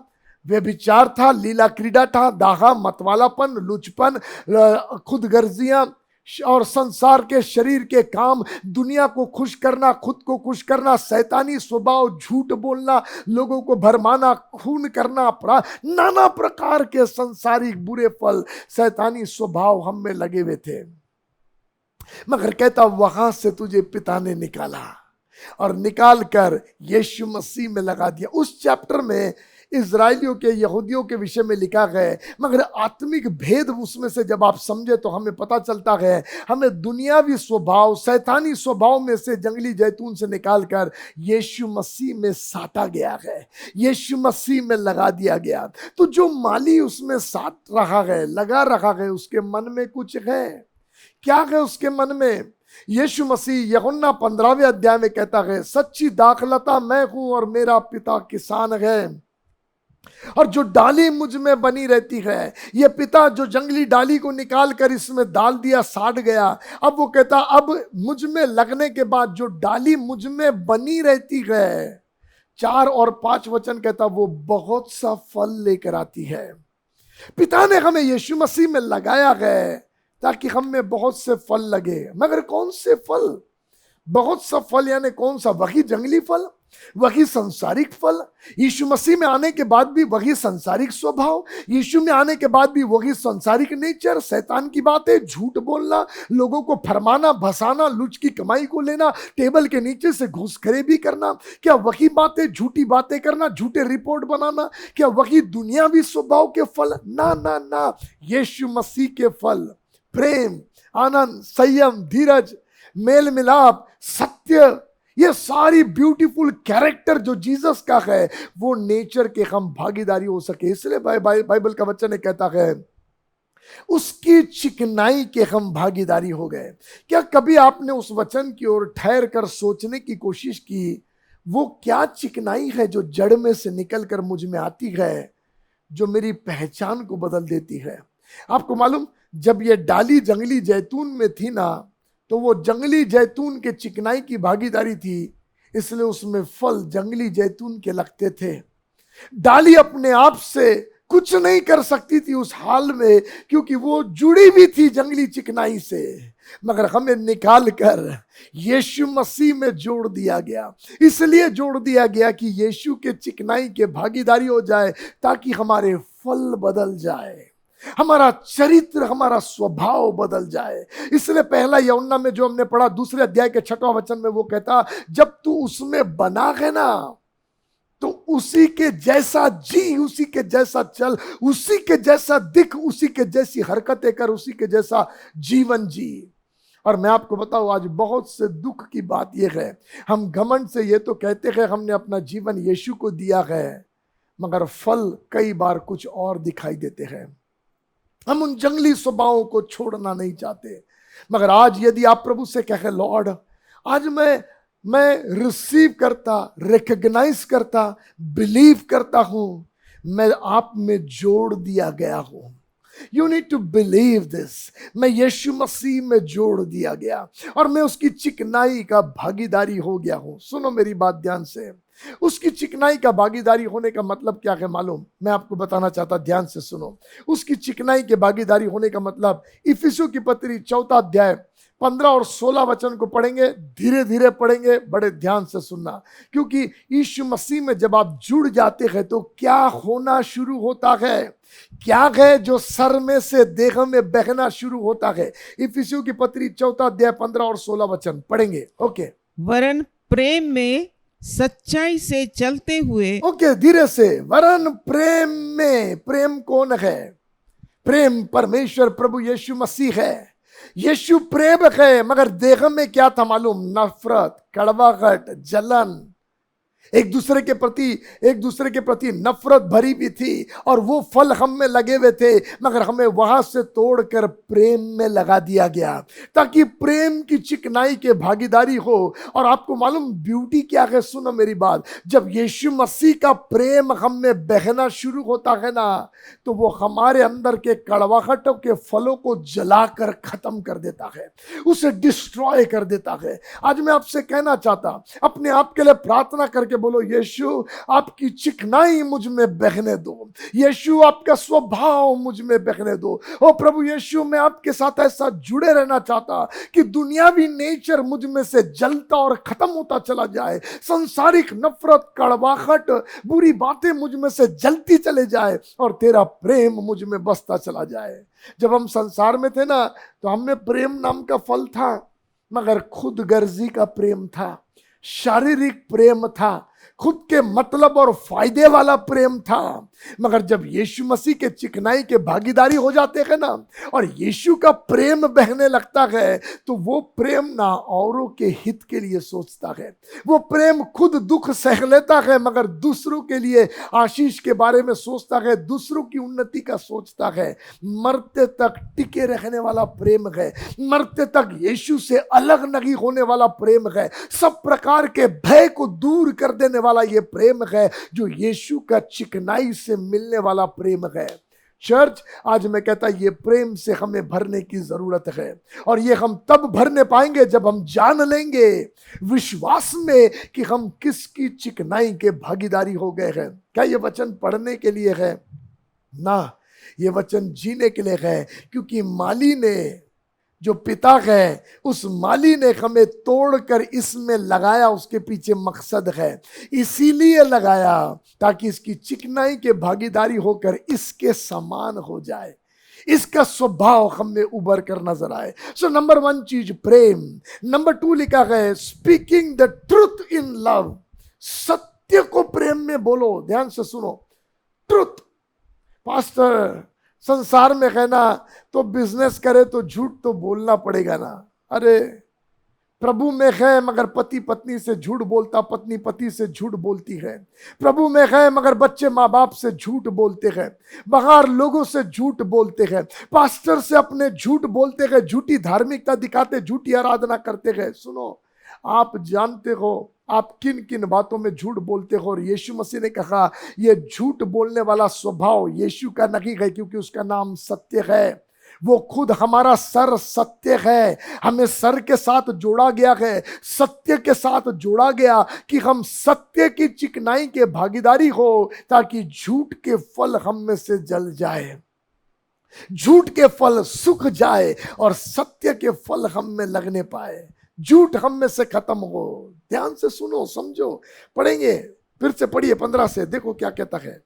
व्यभिचार था, लीला क्रीड़ा था, दाहा, मतवालापन, लुचपन, खुदगर्जियां और संसार के शरीर के काम, दुनिया को खुश करना, खुद को खुश करना, शैतानी स्वभाव, झूठ बोलना, लोगों को भरमाना, खून करना, नाना प्रकार के संसारिक बुरे फल, शैतानी स्वभाव हम में लगे हुए थे। मगर कहता वहां से तुझे पिता ने निकाला और निकाल कर यीशु मसीह में लगा दिया। उस चैप्टर में इजराइलियों के, यहूदियों के विषय में लिखा गया, मगर आत्मिक भेद उसमें से जब आप समझे तो हमें पता चलता है हमें दुनियावी स्वभाव, शैतानी स्वभाव में से जंगली जैतून से निकालकर यीशु मसीह में साटा गया है, यीशु मसीह में लगा दिया गया। तो जो माली उसमें साट रहा है, लगा रहा है, उसके मन में कुछ है। क्या है उसके मन में? यीशु मसीह यूहन्ना 15वें अध्याय में कहता है, सच्ची दाखलता मैं हूं और मेरा पिता किसान है, और जो डाली मुझ में बनी रहती है। ये पिता जो जंगली डाली को निकाल कर इसमें डाल दिया, साड़ गया, अब वो कहता अब मुझ में लगने के बाद जो डाली मुझ में बनी रहती है, 4 और 5 वचन कहता वो बहुत सा फल लेकर आती है। पिता ने हमें यीशु मसीह में लगाया है ताकि हम में बहुत से फल लगे। मगर कौन से फल? बहुत सा फल यानी कौन सा? वही जंगली फल, वही संसारिक फल। यीशु मसीह में आने के बाद भी वही संसारिक स्वभाव, यीशु में आने के बाद भी वही संसारिक नेचर, शैतान की बातें, झूठ बोलना, लोगों को फरमाना, भसाना, लुच की कमाई को लेना, टेबल के नीचे से घूसखोरी करना। क्या वही बातें, झूठी बातें करना, झूठे रिपोर्ट बनाना? क्या वही दुनियावी स्वभाव के फल? ना ना ना, यीशु मसीह के फल प्रेम, आनंद, संयम, धीरज, मेल मिलाप, सत्य, ये सारी ब्यूटीफुल कैरेक्टर जो जीसस का है, वो नेचर के हम भागीदारी हो सके। इसलिए बाइबल का वचन कहता है उसकी चिकनाई के हम भागीदारी हो गए। क्या कभी आपने उस वचन की ओर ठहर कर सोचने की कोशिश की, वो क्या चिकनाई है जो जड़ में से निकल कर मुझ में आती है, जो मेरी पहचान को बदल देती है? आपको मालूम, जब ये डाली जंगली जैतून में थी ना, तो वो जंगली जैतून के चिकनाई की भागीदारी थी, इसलिए उसमें फल जंगली जैतून के लगते थे। डाली अपने आप से कुछ नहीं कर सकती थी उस हाल में, क्योंकि वो जुड़ी भी थी जंगली चिकनाई से। मगर हमें निकाल कर यीशु मसीह में जोड़ दिया गया। इसलिए जोड़ दिया गया कि यीशु के चिकनाई के भागीदारी हो जाए, ताकि हमारे फल बदल जाए, हमारा चरित्र, हमारा स्वभाव बदल जाए। इसलिए पहला यूहन्ना में जो हमने पढ़ा, 2 अध्याय के 6वां वचन में वो कहता, जब तू उसमें बना है ना, तो उसी के जैसा जी, उसी के जैसा चल, उसी के जैसा दिख, उसी के जैसी हरकतें कर, उसी के जैसा जीवन जी। और मैं आपको बताऊं, आज बहुत से दुख की बात यह है, हम घमंड से ये तो कहते हैं हमने अपना जीवन यीशु को दिया है, मगर फल कई बार कुछ और दिखाई देते हैं। हम उन जंगली स्वभावों को छोड़ना नहीं चाहते। मगर आज यदि आप प्रभु से कहें, लॉर्ड आज मैं रिसीव करता, रिकॉग्नाइज करता, बिलीव करता हूं, मैं आप में जोड़ दिया गया हूं। You need to believe this, मैं यीशु मसीह में जोड़ दिया गया और मैं उसकी चिकनाई का भागीदारी हो गया हूं। सुनो मेरी बात ध्यान से, उसकी चिकनाई का भागीदारी होने का मतलब क्या है मालूम? मैं आपको बताना चाहता, ध्यान से सुनो। उसकी चिकनाई के भागीदारी होने का मतलब, इफिसियों की पत्री 4 अध्याय 15 और 16 वचन को पढ़ेंगे, धीरे धीरे पढ़ेंगे, बड़े ध्यान से सुनना। क्योंकि यीशु मसीह में जब आप जुड़ जाते हैं तो क्या होना शुरू होता है, क्या है जो सर में से देह में बहना शुरू होता है। इफिसियों की पत्री 4 अध्याय 15 और 16 वचन पढ़ेंगे। ओके। वरन प्रेम में सच्चाई से चलते हुए, ओके, धीरे से। वरन प्रेम में, प्रेम कौन है? प्रेम परमेश्वर प्रभु यीशु मसीह है। यीशु प्रेम है, मगर देह में क्या था मालूम? नफरत, कड़वाहट, जलन, एक दूसरे के प्रति नफरत भरी भी थी, और वो फल हम में लगे हुए थे, मगर हमें वहां से तोड़कर प्रेम में लगा दिया गया, ताकि प्रेम की चिकनाई के भागीदारी हो। और आपको मालूम ब्यूटी क्या है? सुनो मेरी बात, जब यीशु मसीह का प्रेम हम में बहना शुरू होता है ना, तो वो हमारे अंदर के कड़वाहटों के फलों को जलाकर खत्म कर देता है, उसे डिस्ट्रॉय कर देता है। आज मैं आपसे कहना चाहता, अपने आप के लिए प्रार्थना करके करके बोलो, यीशु आपकी चिकनाई मुझ में बहने दो, यीशु आपका स्वभाव मुझ में बहने दो। ओ प्रभु यीशु, मैं आपके साथ ऐसा जुड़े रहना चाहता कि दुनियावी नेचर मुझ में से जलता और खत्म होता चला जाए, संसारिक नफरत, कड़वाहट, बुरी बातें मुझ में से जलती चले जाए और तेरा प्रेम मुझ में बसता चला जाए। जब हम संसार में थे ना, तो हमें प्रेम नाम का फल था, मगर खुद गर्जी का प्रेम था, शारीरिक प्रेम था, खुद के मतलब और फायदे वाला प्रेम था। मगर जब यीशु मसीह के चिकनाई के भागीदारी हो जाते हैं ना, और यीशु का प्रेम बहने लगता है, तो वो प्रेम ना औरों के हित के लिए सोचता है, वो प्रेम खुद दुख सह लेता है, मगर दूसरों के लिए आशीष के बारे में सोचता है, दूसरों की उन्नति का सोचता है। मरते तक टिके रहने वाला प्रेम है, मरते तक यीशु से अलग नहीं होने वाला प्रेम है, सब प्रकार के भय को दूर कर देने वाला ये प्रेम है, जो यीशु का चिकनाई से मिलने वाला प्रेम है। चर्च, आज मैं कहता ये प्रेम से हमें भरने की जरूरत है, और ये हम तब भरने पाएंगे जब हम जान लेंगे विश्वास में कि हम किसकी चिकनाई के भागीदारी हो गए हैं। क्या ये वचन पढ़ने के लिए है? ना, ये वचन जीने के लिए है, क्योंकि माली ने, जो पिता है, उस माली ने हमें तोड़कर इसमें लगाया, उसके पीछे मकसद है, इसीलिए लगाया ताकि इसकी चिकनाई के भागीदारी होकर इसके समान हो जाए, इसका स्वभाव हमें उभर कर नजर आए। सो नंबर 1 चीज प्रेम। नंबर 2 लिखा है speaking the truth in love, सत्य को प्रेम में बोलो। ध्यान से सुनो, ट्रुथ। पास्टर, संसार में है ना, तो बिजनेस करे तो झूठ तो बोलना पड़ेगा ना। अरे प्रभु में है मगर पति पत्नी से झूठ बोलता, पत्नी पति से झूठ बोलती है। प्रभु में है मगर बच्चे माँ बाप से झूठ बोलते हैं, बाहर लोगों से झूठ बोलते हैं, पास्टर से अपने झूठ बोलते हैं, झूठी धार्मिकता दिखाते, झूठी आराधना करते हैं। सुनो, आप जानते हो आप किन किन बातों में झूठ बोलते हो, और यीशु मसीह ने कहा यह झूठ बोलने वाला स्वभाव यीशु का नहीं है, क्योंकि उसका नाम सत्य है। वो खुद हमारा सर सत्य है, हमें सर के साथ जोड़ा गया है, सत्य के साथ जोड़ा गया कि हम सत्य की चिकनाई के भागीदारी हो, ताकि झूठ के फल हम में से जल जाए, झूठ के फल सूख जाए और सत्य के फल हम में लगने पाए, झूठ हम में से खत्म हो। ध्यान से सुनो, समझो, पढ़ेंगे, फिर से पढ़िए 15 से, देखो क्या कहता है।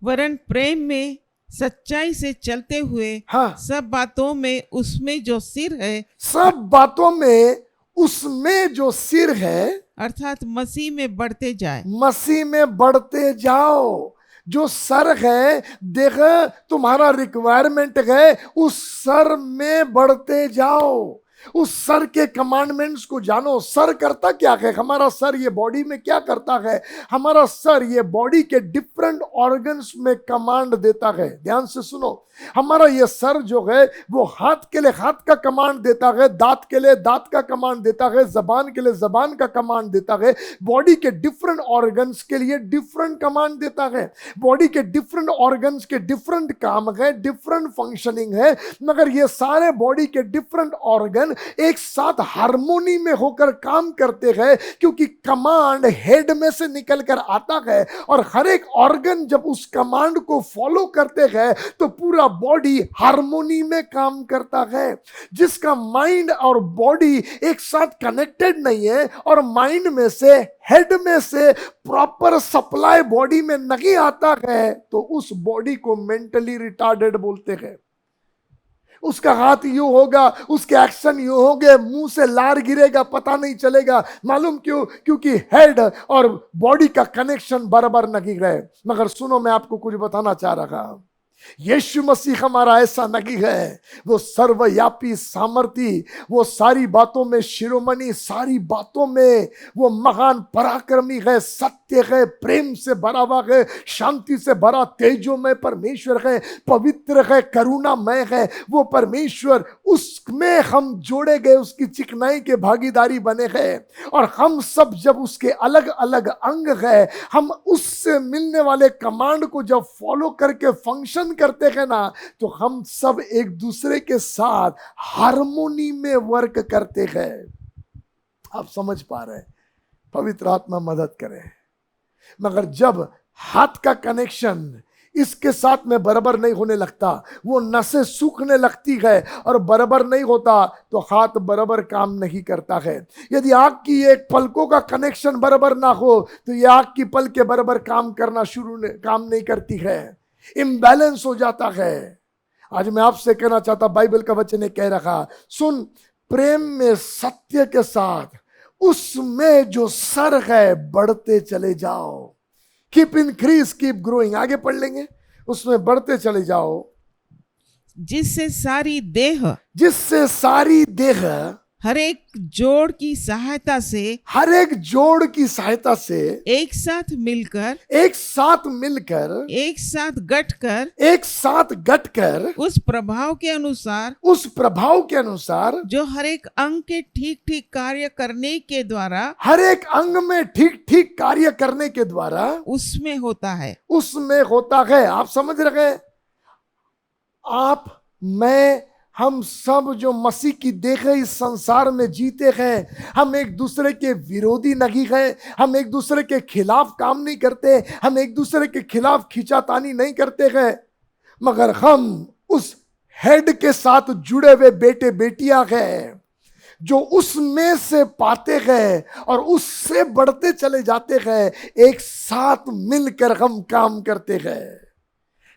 वरन प्रेम में सच्चाई से चलते हुए, हाँ, सब बातों में उसमें जो सिर है, सब बातों में उसमें जो सिर है, अर्थात मसीह में बढ़ते जाए। मसीह में बढ़ते जाओ। जो सर है, देख तुम्हारा रिक्वायरमेंट है, उस सर में बढ़ते जाओ, उस सर के कमांडमेंट्स को जानो। सर करता क्या है? हमारा सर ये बॉडी में क्या करता है? हमारा सर ये बॉडी के डिफरेंट ऑर्गन्स में कमांड देता है। ध्यान से सुनो, हमारा ये सर जो है वो हाथ के लिए हाथ का कमांड देता है, दांत के लिए दांत का कमांड देता है, जबान के लिए जबान का कमांड देता है, बॉडी के डिफरेंट ऑर्गन्स के लिए डिफरेंट कमांड देता है। बॉडी के डिफरेंट ऑर्गन्स के डिफरेंट काम है, डिफरेंट फंक्शनिंग है, मगर ये सारे बॉडी के डिफरेंट ऑर्गन एक साथ हार्मोनी में होकर काम करते हैं, क्योंकि कमांड हेड में से निकलकर आता है, और हर एक ऑर्गन जब उस कमांड को फॉलो करते हैं तो पूरा बॉडी हार्मोनी में काम करता है। जिसका माइंड और बॉडी एक साथ कनेक्टेड नहीं है, और माइंड में से, हेड में से प्रॉपर सप्लाई बॉडी में नहीं आता है, तो उस बॉडी को मेंटली रिटार्डेड बोलते हैं। उसका हाथ यूं होगा, उसके एक्शन यूं होंगे, मुंह से लार गिरेगा, पता नहीं चलेगा। मालूम क्यों? क्योंकि हेड और बॉडी का कनेक्शन बराबर नहीं रहे। मगर सुनो, मैं आपको कुछ बताना चाह रहा हूं, यीशु मसीह हमारा ऐसा नहीं है। वो सर्वव्यापी सामर्थी, वो सारी बातों में शिरोमणि, सारी बातों में वो महान पराक्रमी है, सत्य है, प्रेम से भरा हुआ है, शांति से भरा, तेजोमय परमेश्वर है, पवित्र है, करुणामय है। वो परमेश्वर, उसमें हम जोड़े गए, उसकी चिकनाई के भागीदारी बने हैं, और हम सब जब उसके अलग अलग अंग है, हम उससे मिलने वाले कमांड को जब फॉलो करके फंक्शन करते हैं ना, तो हम सब एक दूसरे के साथ हार्मोनी में वर्क करते हैं। आप समझ पा रहे हैं? पवित्र आत्मा मदद करे। मगर जब हाथ का कनेक्शन इसके साथ में बराबर नहीं होने लगता, वो नसें सूखने लगती है और बराबर नहीं होता तो हाथ बराबर काम नहीं करता है। यदि आग की एक पलकों का कनेक्शन बराबर ना हो तो ये आग की पलकें बराबर काम करना काम नहीं करती है, इम्बैलेंस हो जाता है। आज मैं आपसे कहना चाहता, बाइबल का वचन कह रहा, सुन, प्रेम में सत्य के साथ उसमें जो सर है बढ़ते चले जाओ। कीप इंक्रीज कीप ग्रोइंग, आगे पढ़ लेंगे, उसमें बढ़ते चले जाओ। जिससे सारी देह हर एक जोड़ की सहायता से एक साथ मिलकर एक साथ गठकर उस प्रभाव के अनुसार जो हर एक अंग के ठीक ठीक कार्य करने के द्वारा उसमें होता है। आप समझ रहे हैं? आप, मैं, हम सब जो मसीह की देह इस संसार में जीते हैं, हम एक दूसरे के विरोधी नहीं हैं, हम एक दूसरे के खिलाफ काम नहीं करते, हम एक दूसरे के खिलाफ खींचातानी नहीं करते हैं, मगर हम उस हेड के साथ जुड़े हुए बेटे बेटियां हैं जो उसमें से पाते हैं और उससे बढ़ते चले जाते हैं। एक साथ मिलकर हम काम करते हैं।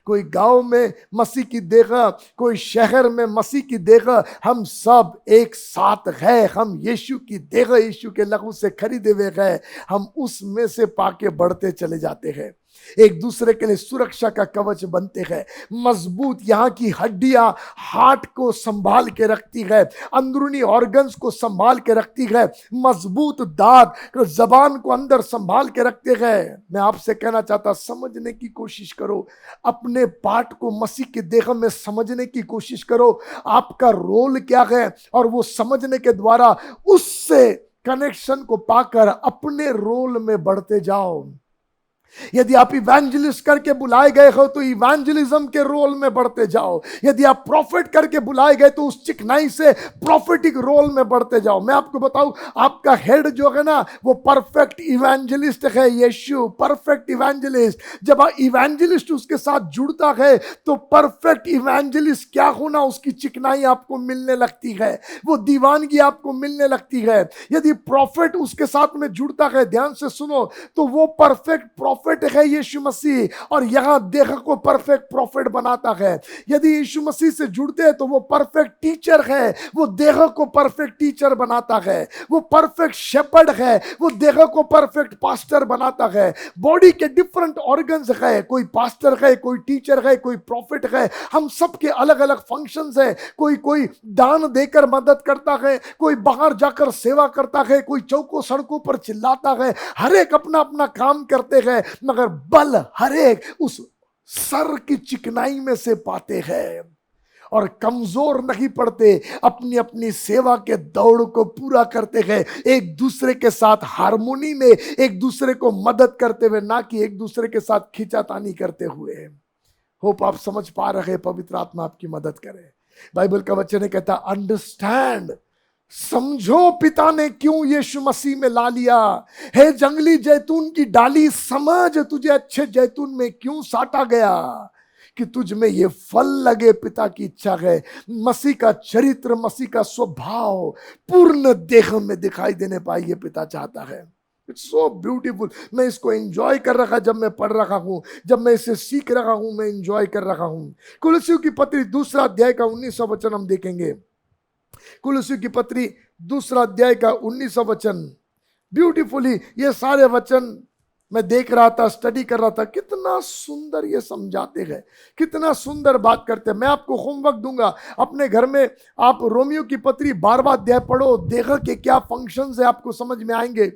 कोई गांव में मसीह की देह, कोई शहर में मसीह की देह, हम सब एक साथ हैं। हम यीशु की देह, यीशु के लहू से खरीदे हुए हैं। हम उसमें से पाके बढ़ते चले जाते हैं, एक दूसरे के लिए सुरक्षा का कवच बनते हैं। मजबूत यहाँ की हड्डियां हार्ट को संभाल के रखती है, अंदरूनी ऑर्गन्स को संभाल के रखती है, मजबूत दांत जबान को अंदर संभाल के रखते हैं। मैं आपसे कहना चाहता, समझने की कोशिश करो, अपने पार्ट को मसीह के देह में समझने की कोशिश करो, आपका रोल क्या है, और वो समझने के द्वारा उससे कनेक्शन को पाकर अपने रोल में बढ़ते जाओ। यदि आप इवेंजलिस्ट करके बुलाए गए हो तो इवेंजलिज्म के रोल में बढ़ते जाओ। यदि आप प्रॉफिट करके बुलाए गए तो उस चिकनाई से प्रॉफिटिक रोल में बढ़ते जाओ। मैं आपको बताऊं, आपका हेड जो है ना, वो परफेक्ट इवेंजलिस्ट है, यीशु परफेक्ट इवेंजलिस्ट। जब इवेंजलिस्ट उसके साथ जुड़ता है तो परफेक्ट इवेंजलिस्ट क्या होना, उसकी चिकनाई आपको मिलने लगती है, वो दीवानगी आपको मिलने लगती है। यदि प्रॉफिट उसके साथ में जुड़ता है, ध्यान से सुनो, तो वो परफेक्ट प्रॉफिट है यीशु मसीह, और यहां देह को परफेक्ट प्रॉफिट बनाता है। यदि यीशु मसीह से जुड़ते हैं तो वो परफेक्ट टीचर है, वो देह को परफेक्ट टीचर बनाता है। वो परफेक्ट शेपर्ड है, वो देह को परफेक्ट पास्टर बनाता है। बॉडी के डिफरेंट ऑर्गन्स है, कोई पास्टर है, कोई टीचर है, कोई प्रॉफिट है। हम सबके अलग अलग फंक्शंस है। कोई दान देकर मदद करता है, कोई बाहर जाकर सेवा करता है, कोई चौकों सड़कों पर चिल्लाता है। हर एक अपना अपना काम करते हैं, मगर बल हर एक उस सर की चिकनाई में से पाते हैं और कमजोर नहीं पड़ते। अपनी अपनी सेवा के दौड़ को पूरा करते हैं, एक दूसरे के साथ हार्मोनी में, एक दूसरे को मदद करते हुए, ना कि एक दूसरे के साथ खींचातानी करते हुए। होप आप समझ पा रहे हैं, पवित्र आत्मा आपकी मदद करे। बाइबल का वचन कहता, अंडरस्टैंड, समझो पिता ने क्यों यीशु मसीह में ला लिया। हे जंगली जैतून की डाली, समझ तुझे अच्छे जैतून में क्यों साटा गया, कि तुझ में ये फल लगे। पिता की इच्छा है मसीह का चरित्र, मसीह का स्वभाव पूर्ण देह में दिखाई देने पाए, ये पिता चाहता है। It's so beautiful. मैं इसको एंजॉय कर रहा, जब मैं पढ़ रहा हूं, जब मैं इसे सीख रहा हूं, मैं एंजॉय कर रहा हूं। कुलुस्सियों की पत्री 2 अध्याय का 19वां वचन हम देखेंगे। कुलुस्सियों की पत्री 2 अध्याय का 19वां वचन, ब्यूटीफुली ये सारे वचन मैं देख रहा था, स्टडी कर रहा था, कितना सुंदर ये समझाते हैं, कितना सुंदर बात करते हैं। मैं आपको होमवर्क दूंगा, अपने घर में आप रोमियो की पत्री 12वां अध्याय पढ़ो, देह के क्या फंक्शंस है आपको समझ में आएंगे।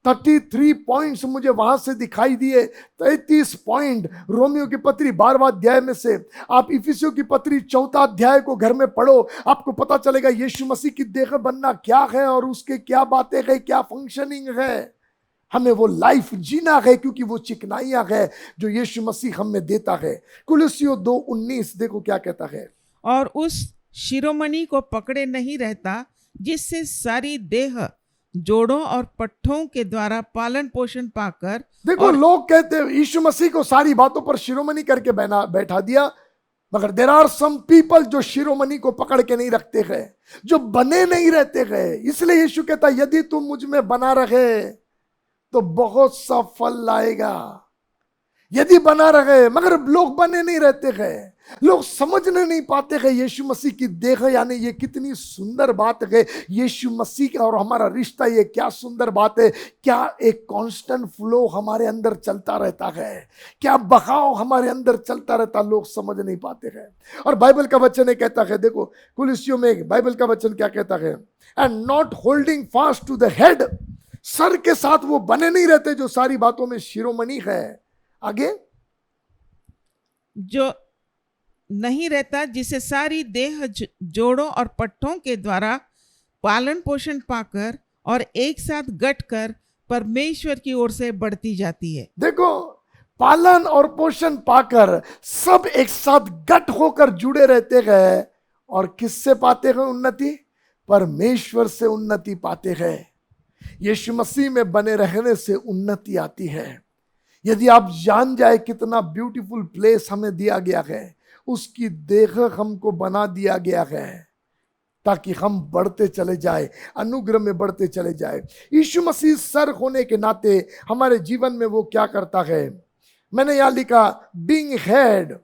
33 पॉइंट्स मुझे वहां से दिखाई दिए, 33 पॉइंट रोमियो की पत्री 12वां अध्याय में से। आप इफिसियों की पत्री 4 अध्याय को घर में पढ़ो, आपको पता चलेगा यीशु मसीह की देह बनना क्या है और उसके क्या बातें है, क्या फंक्शनिंग है। हमें वो लाइफ जीना है, क्योंकि वो चिकनाइयां है जो यीशु मसीह हमें देता है। कुलुस्सियों 2:19 देखो क्या कहता है, और उस शिरोमणि को पकड़े नहीं रहता जिससे सारी देह जोड़ों और पट्टों के द्वारा पालन पोषण पाकर देखो, लोग कहते हैं यीशु मसीह को सारी बातों पर शिरोमणि करके बैठा दिया, मगर देर आर सम पीपल जो शिरोमणि को पकड़ के नहीं रखते गए, जो बने नहीं रहते गए। इसलिए यीशु कहता यदि तुम मुझ में बना रहे तो बहुत सा फल लाएगा। यदि बना रहे, मगर लोग बने नहीं रहते गए, लोग समझने नहीं पाते गए यीशु मसीह की देख, यानी ये कितनी सुंदर बात है। यीशु मसीह का और हमारा रिश्ता, ये क्या सुंदर बात है। क्या एक कांस्टेंट फ्लो हमारे अंदर चलता रहता है, क्या बहाव हमारे अंदर चलता रहता, लोग समझ नहीं पाते हैं। और बाइबल का वचन ये कहता है, देखो कुलिसियों में बाइबल का वचन क्या कहता है, and not holding fast to the head, सर के साथ वो बने नहीं रहते जो सारी बातों में शिरोमणि है। आगे, जो नहीं रहता, जिसे सारी देह जोड़ों और पट्टों के द्वारा पालन पोषण पाकर और एक साथ गठकर परमेश्वर की ओर से बढ़ती जाती है। देखो, पालन और पोषण पाकर सब एक साथ गठ होकर जुड़े रहते हैं, और किससे पाते हैं उन्नति? परमेश्वर से उन्नति पाते हैं। यीशु मसीह में बने रहने से उन्नति आती है। यदि आप जान जाए कितना ब्यूटीफुल प्लेस हमें दिया गया है, उसकी देख हमको बना दिया गया है ताकि हम बढ़ते चले जाए, अनुग्रह में बढ़ते चले जाए। यीशु मसीह सर होने के नाते हमारे जीवन में वो क्या करता है, मैंने यहां लिखा, being head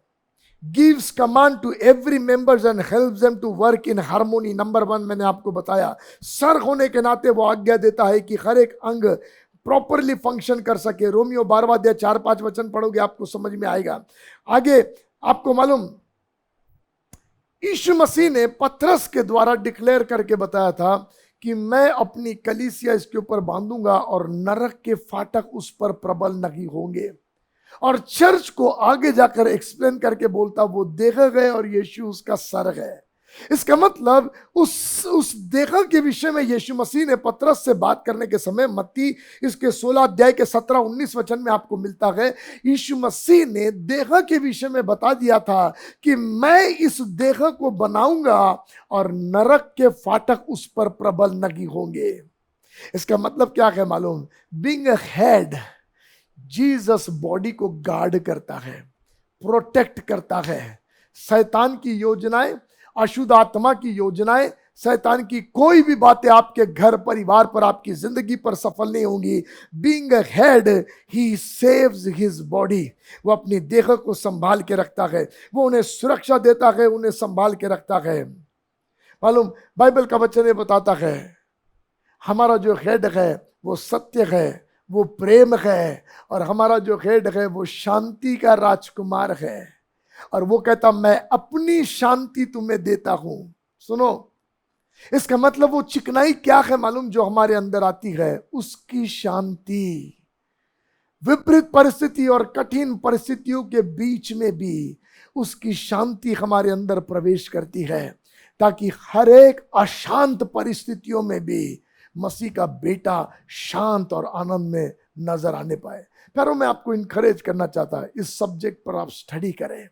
gives command to every members and helps them to work in harmony. Number 1 मैंने आपको बताया, सर होने के नाते वो आज्ञा देता है कि हर एक अंग प्रॉपरली फंक्शन कर सके। रोमियो 12वां अध्याय 4-5 वचन पढ़ोगे आपको समझ में आएगा। आगे आपको मालूम, यीशु मसीह ने पतरस के द्वारा डिक्लेयर करके बताया था कि मैं अपनी कलीसिया इसके ऊपर बांधूंगा और नरक के फाटक उस पर प्रबल नहीं होंगे। और चर्च को आगे जाकर एक्सप्लेन करके बोलता, वो देखा गए और यीशु उसका सर है। इसका मतलब उस देखा के विषय में यीशु मसीह ने पतरस से बात करने के समय, मत्ती इसके 16 अध्याय के 17-19 वचन में आपको मिलता है, यीशु मसीह ने देखा के विषय में बता दिया था कि मैं इस देखा को बनाऊंगा और नरक के फाटक उस पर प्रबल नहीं होंगे। इसका मतलब क्या है मालूम? Being a head, Jesus body को गार्ड करता है, प्रोटेक्ट करता है। शैतान की योजनाएं, अशुद्ध आत्मा की योजनाएं, शैतान की कोई भी बातें आपके घर परिवार पर, आपकी जिंदगी पर सफल नहीं होंगी। Being a head, he saves his body. वो अपनी देह को संभाल के रखता है, वो उन्हें सुरक्षा देता है, उन्हें संभाल के रखता है। मालूम, बाइबल का वचन ये बताता है, हमारा जो हेड है वो सत्य है, वो प्रेम है, और हमारा जो हेड है वो शांति का राजकुमार है। और वो कहता, मैं अपनी शांति तुम्हें देता हूं। सुनो, इसका मतलब वो चिकनाई क्या है मालूम, जो हमारे अंदर आती है, उसकी शांति। विपरीत परिस्थिति और कठिन परिस्थितियों के बीच में भी उसकी शांति हमारे अंदर प्रवेश करती है, ताकि हर एक अशांत परिस्थितियों में भी मसीह का बेटा शांत और आनंद में नजर आने पाए। प्यारों, मैं आपको इनकरेज करना चाहता है, इस सब्जेक्ट पर आप स्टडी करें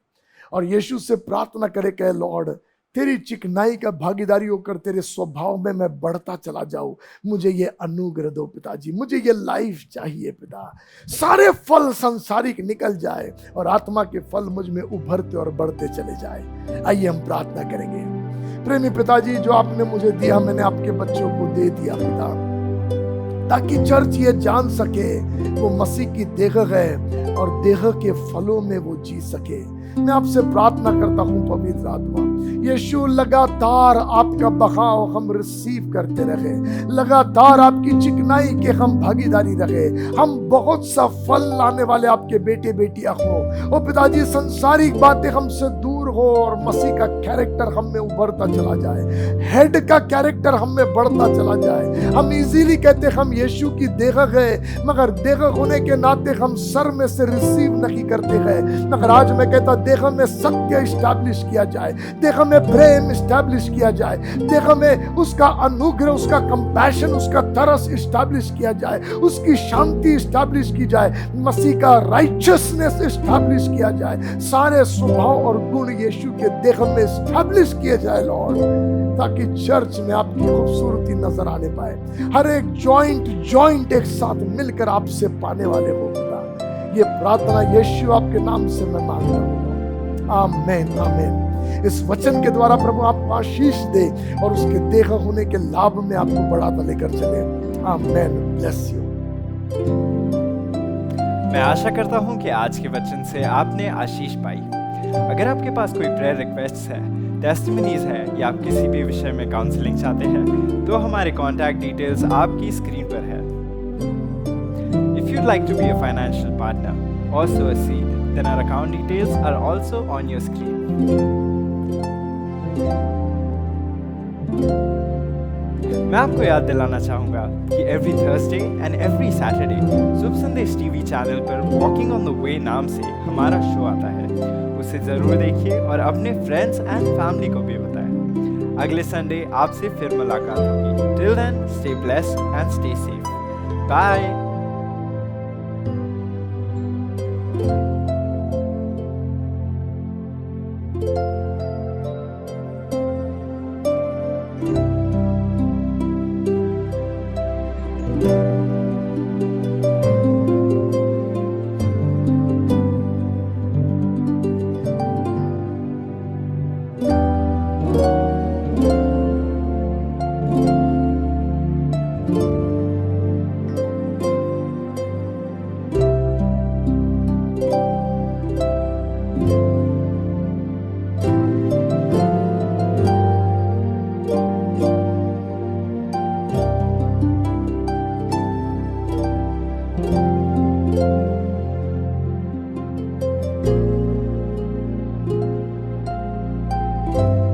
और यीशु से प्रार्थना करें कि लॉर्ड, तेरी चिकनाई का भागीदारी होकर तेरे स्वभाव में मैं बढ़ता चला जाऊं। मुझे ये अनुग्रह दो पिताजी, मुझे ये लाइफ चाहिए पिता। सारे फल संसारिक निकल जाए और आत्मा के फल मुझ में उभरते और बढ़ते चले जाए। आइए हम प्रार्थना करेंगे। प्रेमी पिताजी, जो आपने मुझे दिया मैंने आपके बच्चों को दे दिया पिता, ताकि चर्च ये जान सके वो मसीह की देह है और देह के फलों में वो जी सके। मैं आपसे प्रार्थना करता हूं पवित्र आत्मा, यीशु लगातार आपका बहाव हम रिसीव करते रहे, लगातार आपकी चिकनाई के हम भागीदारी रहे, हम बहुत सा फल लाने वाले आपके बेटे बेटियां हो। ओ पिताजी, संसारिक बातें हमसे दूर हो और मसीह का कैरेक्टर हम में उभरता चला जाए, हेड का कैरेक्टर हम में बढ़ता चला जाए। हम इजीली कहते हम यीशु की देह है, मगर देह होने के नाते हम सर में से रिसीव नहीं करते हैं। मगर आज मैं कहता, देह में सत्य इस्टेब्लिश किया जाए, देह में प्रेम इस्टेब्लिश किया जाए, देह में उसका अनुग्रह, उसका कंपैशन, उसका तरस इस्टेब्लिश किया जाए, उसकी शांति इस्टेब्लिश की जाए, मसीह का राइचियसनेस इस्टेब्लिश किया जाए। सारे स्वभाव और गुण यीशु के देह में स्टैब्लिश किए जाए लॉर्ड, ताकि चर्च में आपकी खूबसूरती नजर आने पाए। हर एक जॉइंट एक साथ मिलकर आपसे पाने वाले हो खुदा। ये प्रार्थना यीशु आपके नाम से मैं मांगता हूँ, आमीन आमीन। इस वचन के द्वारा प्रभु आपको आशीष दे और उसके देह होने के लाभ में आपको बढ़ाता लेकर चले। आमीन। Bless you. मैं आशा करता हूँ कि आज के वचन से आपने आशीष पाई। अगर आपके पास कोई प्रेयर रिक्वेस्ट है, टेस्टिमनीज है या आप किसी भी विषय में काउंसलिंग चाहते हैं, तो हमारे कॉन्टैक्ट डिटेल्स आपकी स्क्रीन पर है। If you'd like to be a financial partner or sow a seed, then our account details are also on your screen. मैं आपको याद दिलाना चाहूँगा कि every Thursday and every Saturday Shubh Sandesh TV channel पर वॉकिंग ऑन द वे नाम से हमारा शो आता है। उसे ज़रूर देखिए और अपने फ्रेंड्स एंड फैमिली को भी बताएं। अगले संडे आपसे फिर मुलाकात होगी। Till then, stay blessed and stay safe. Bye. you.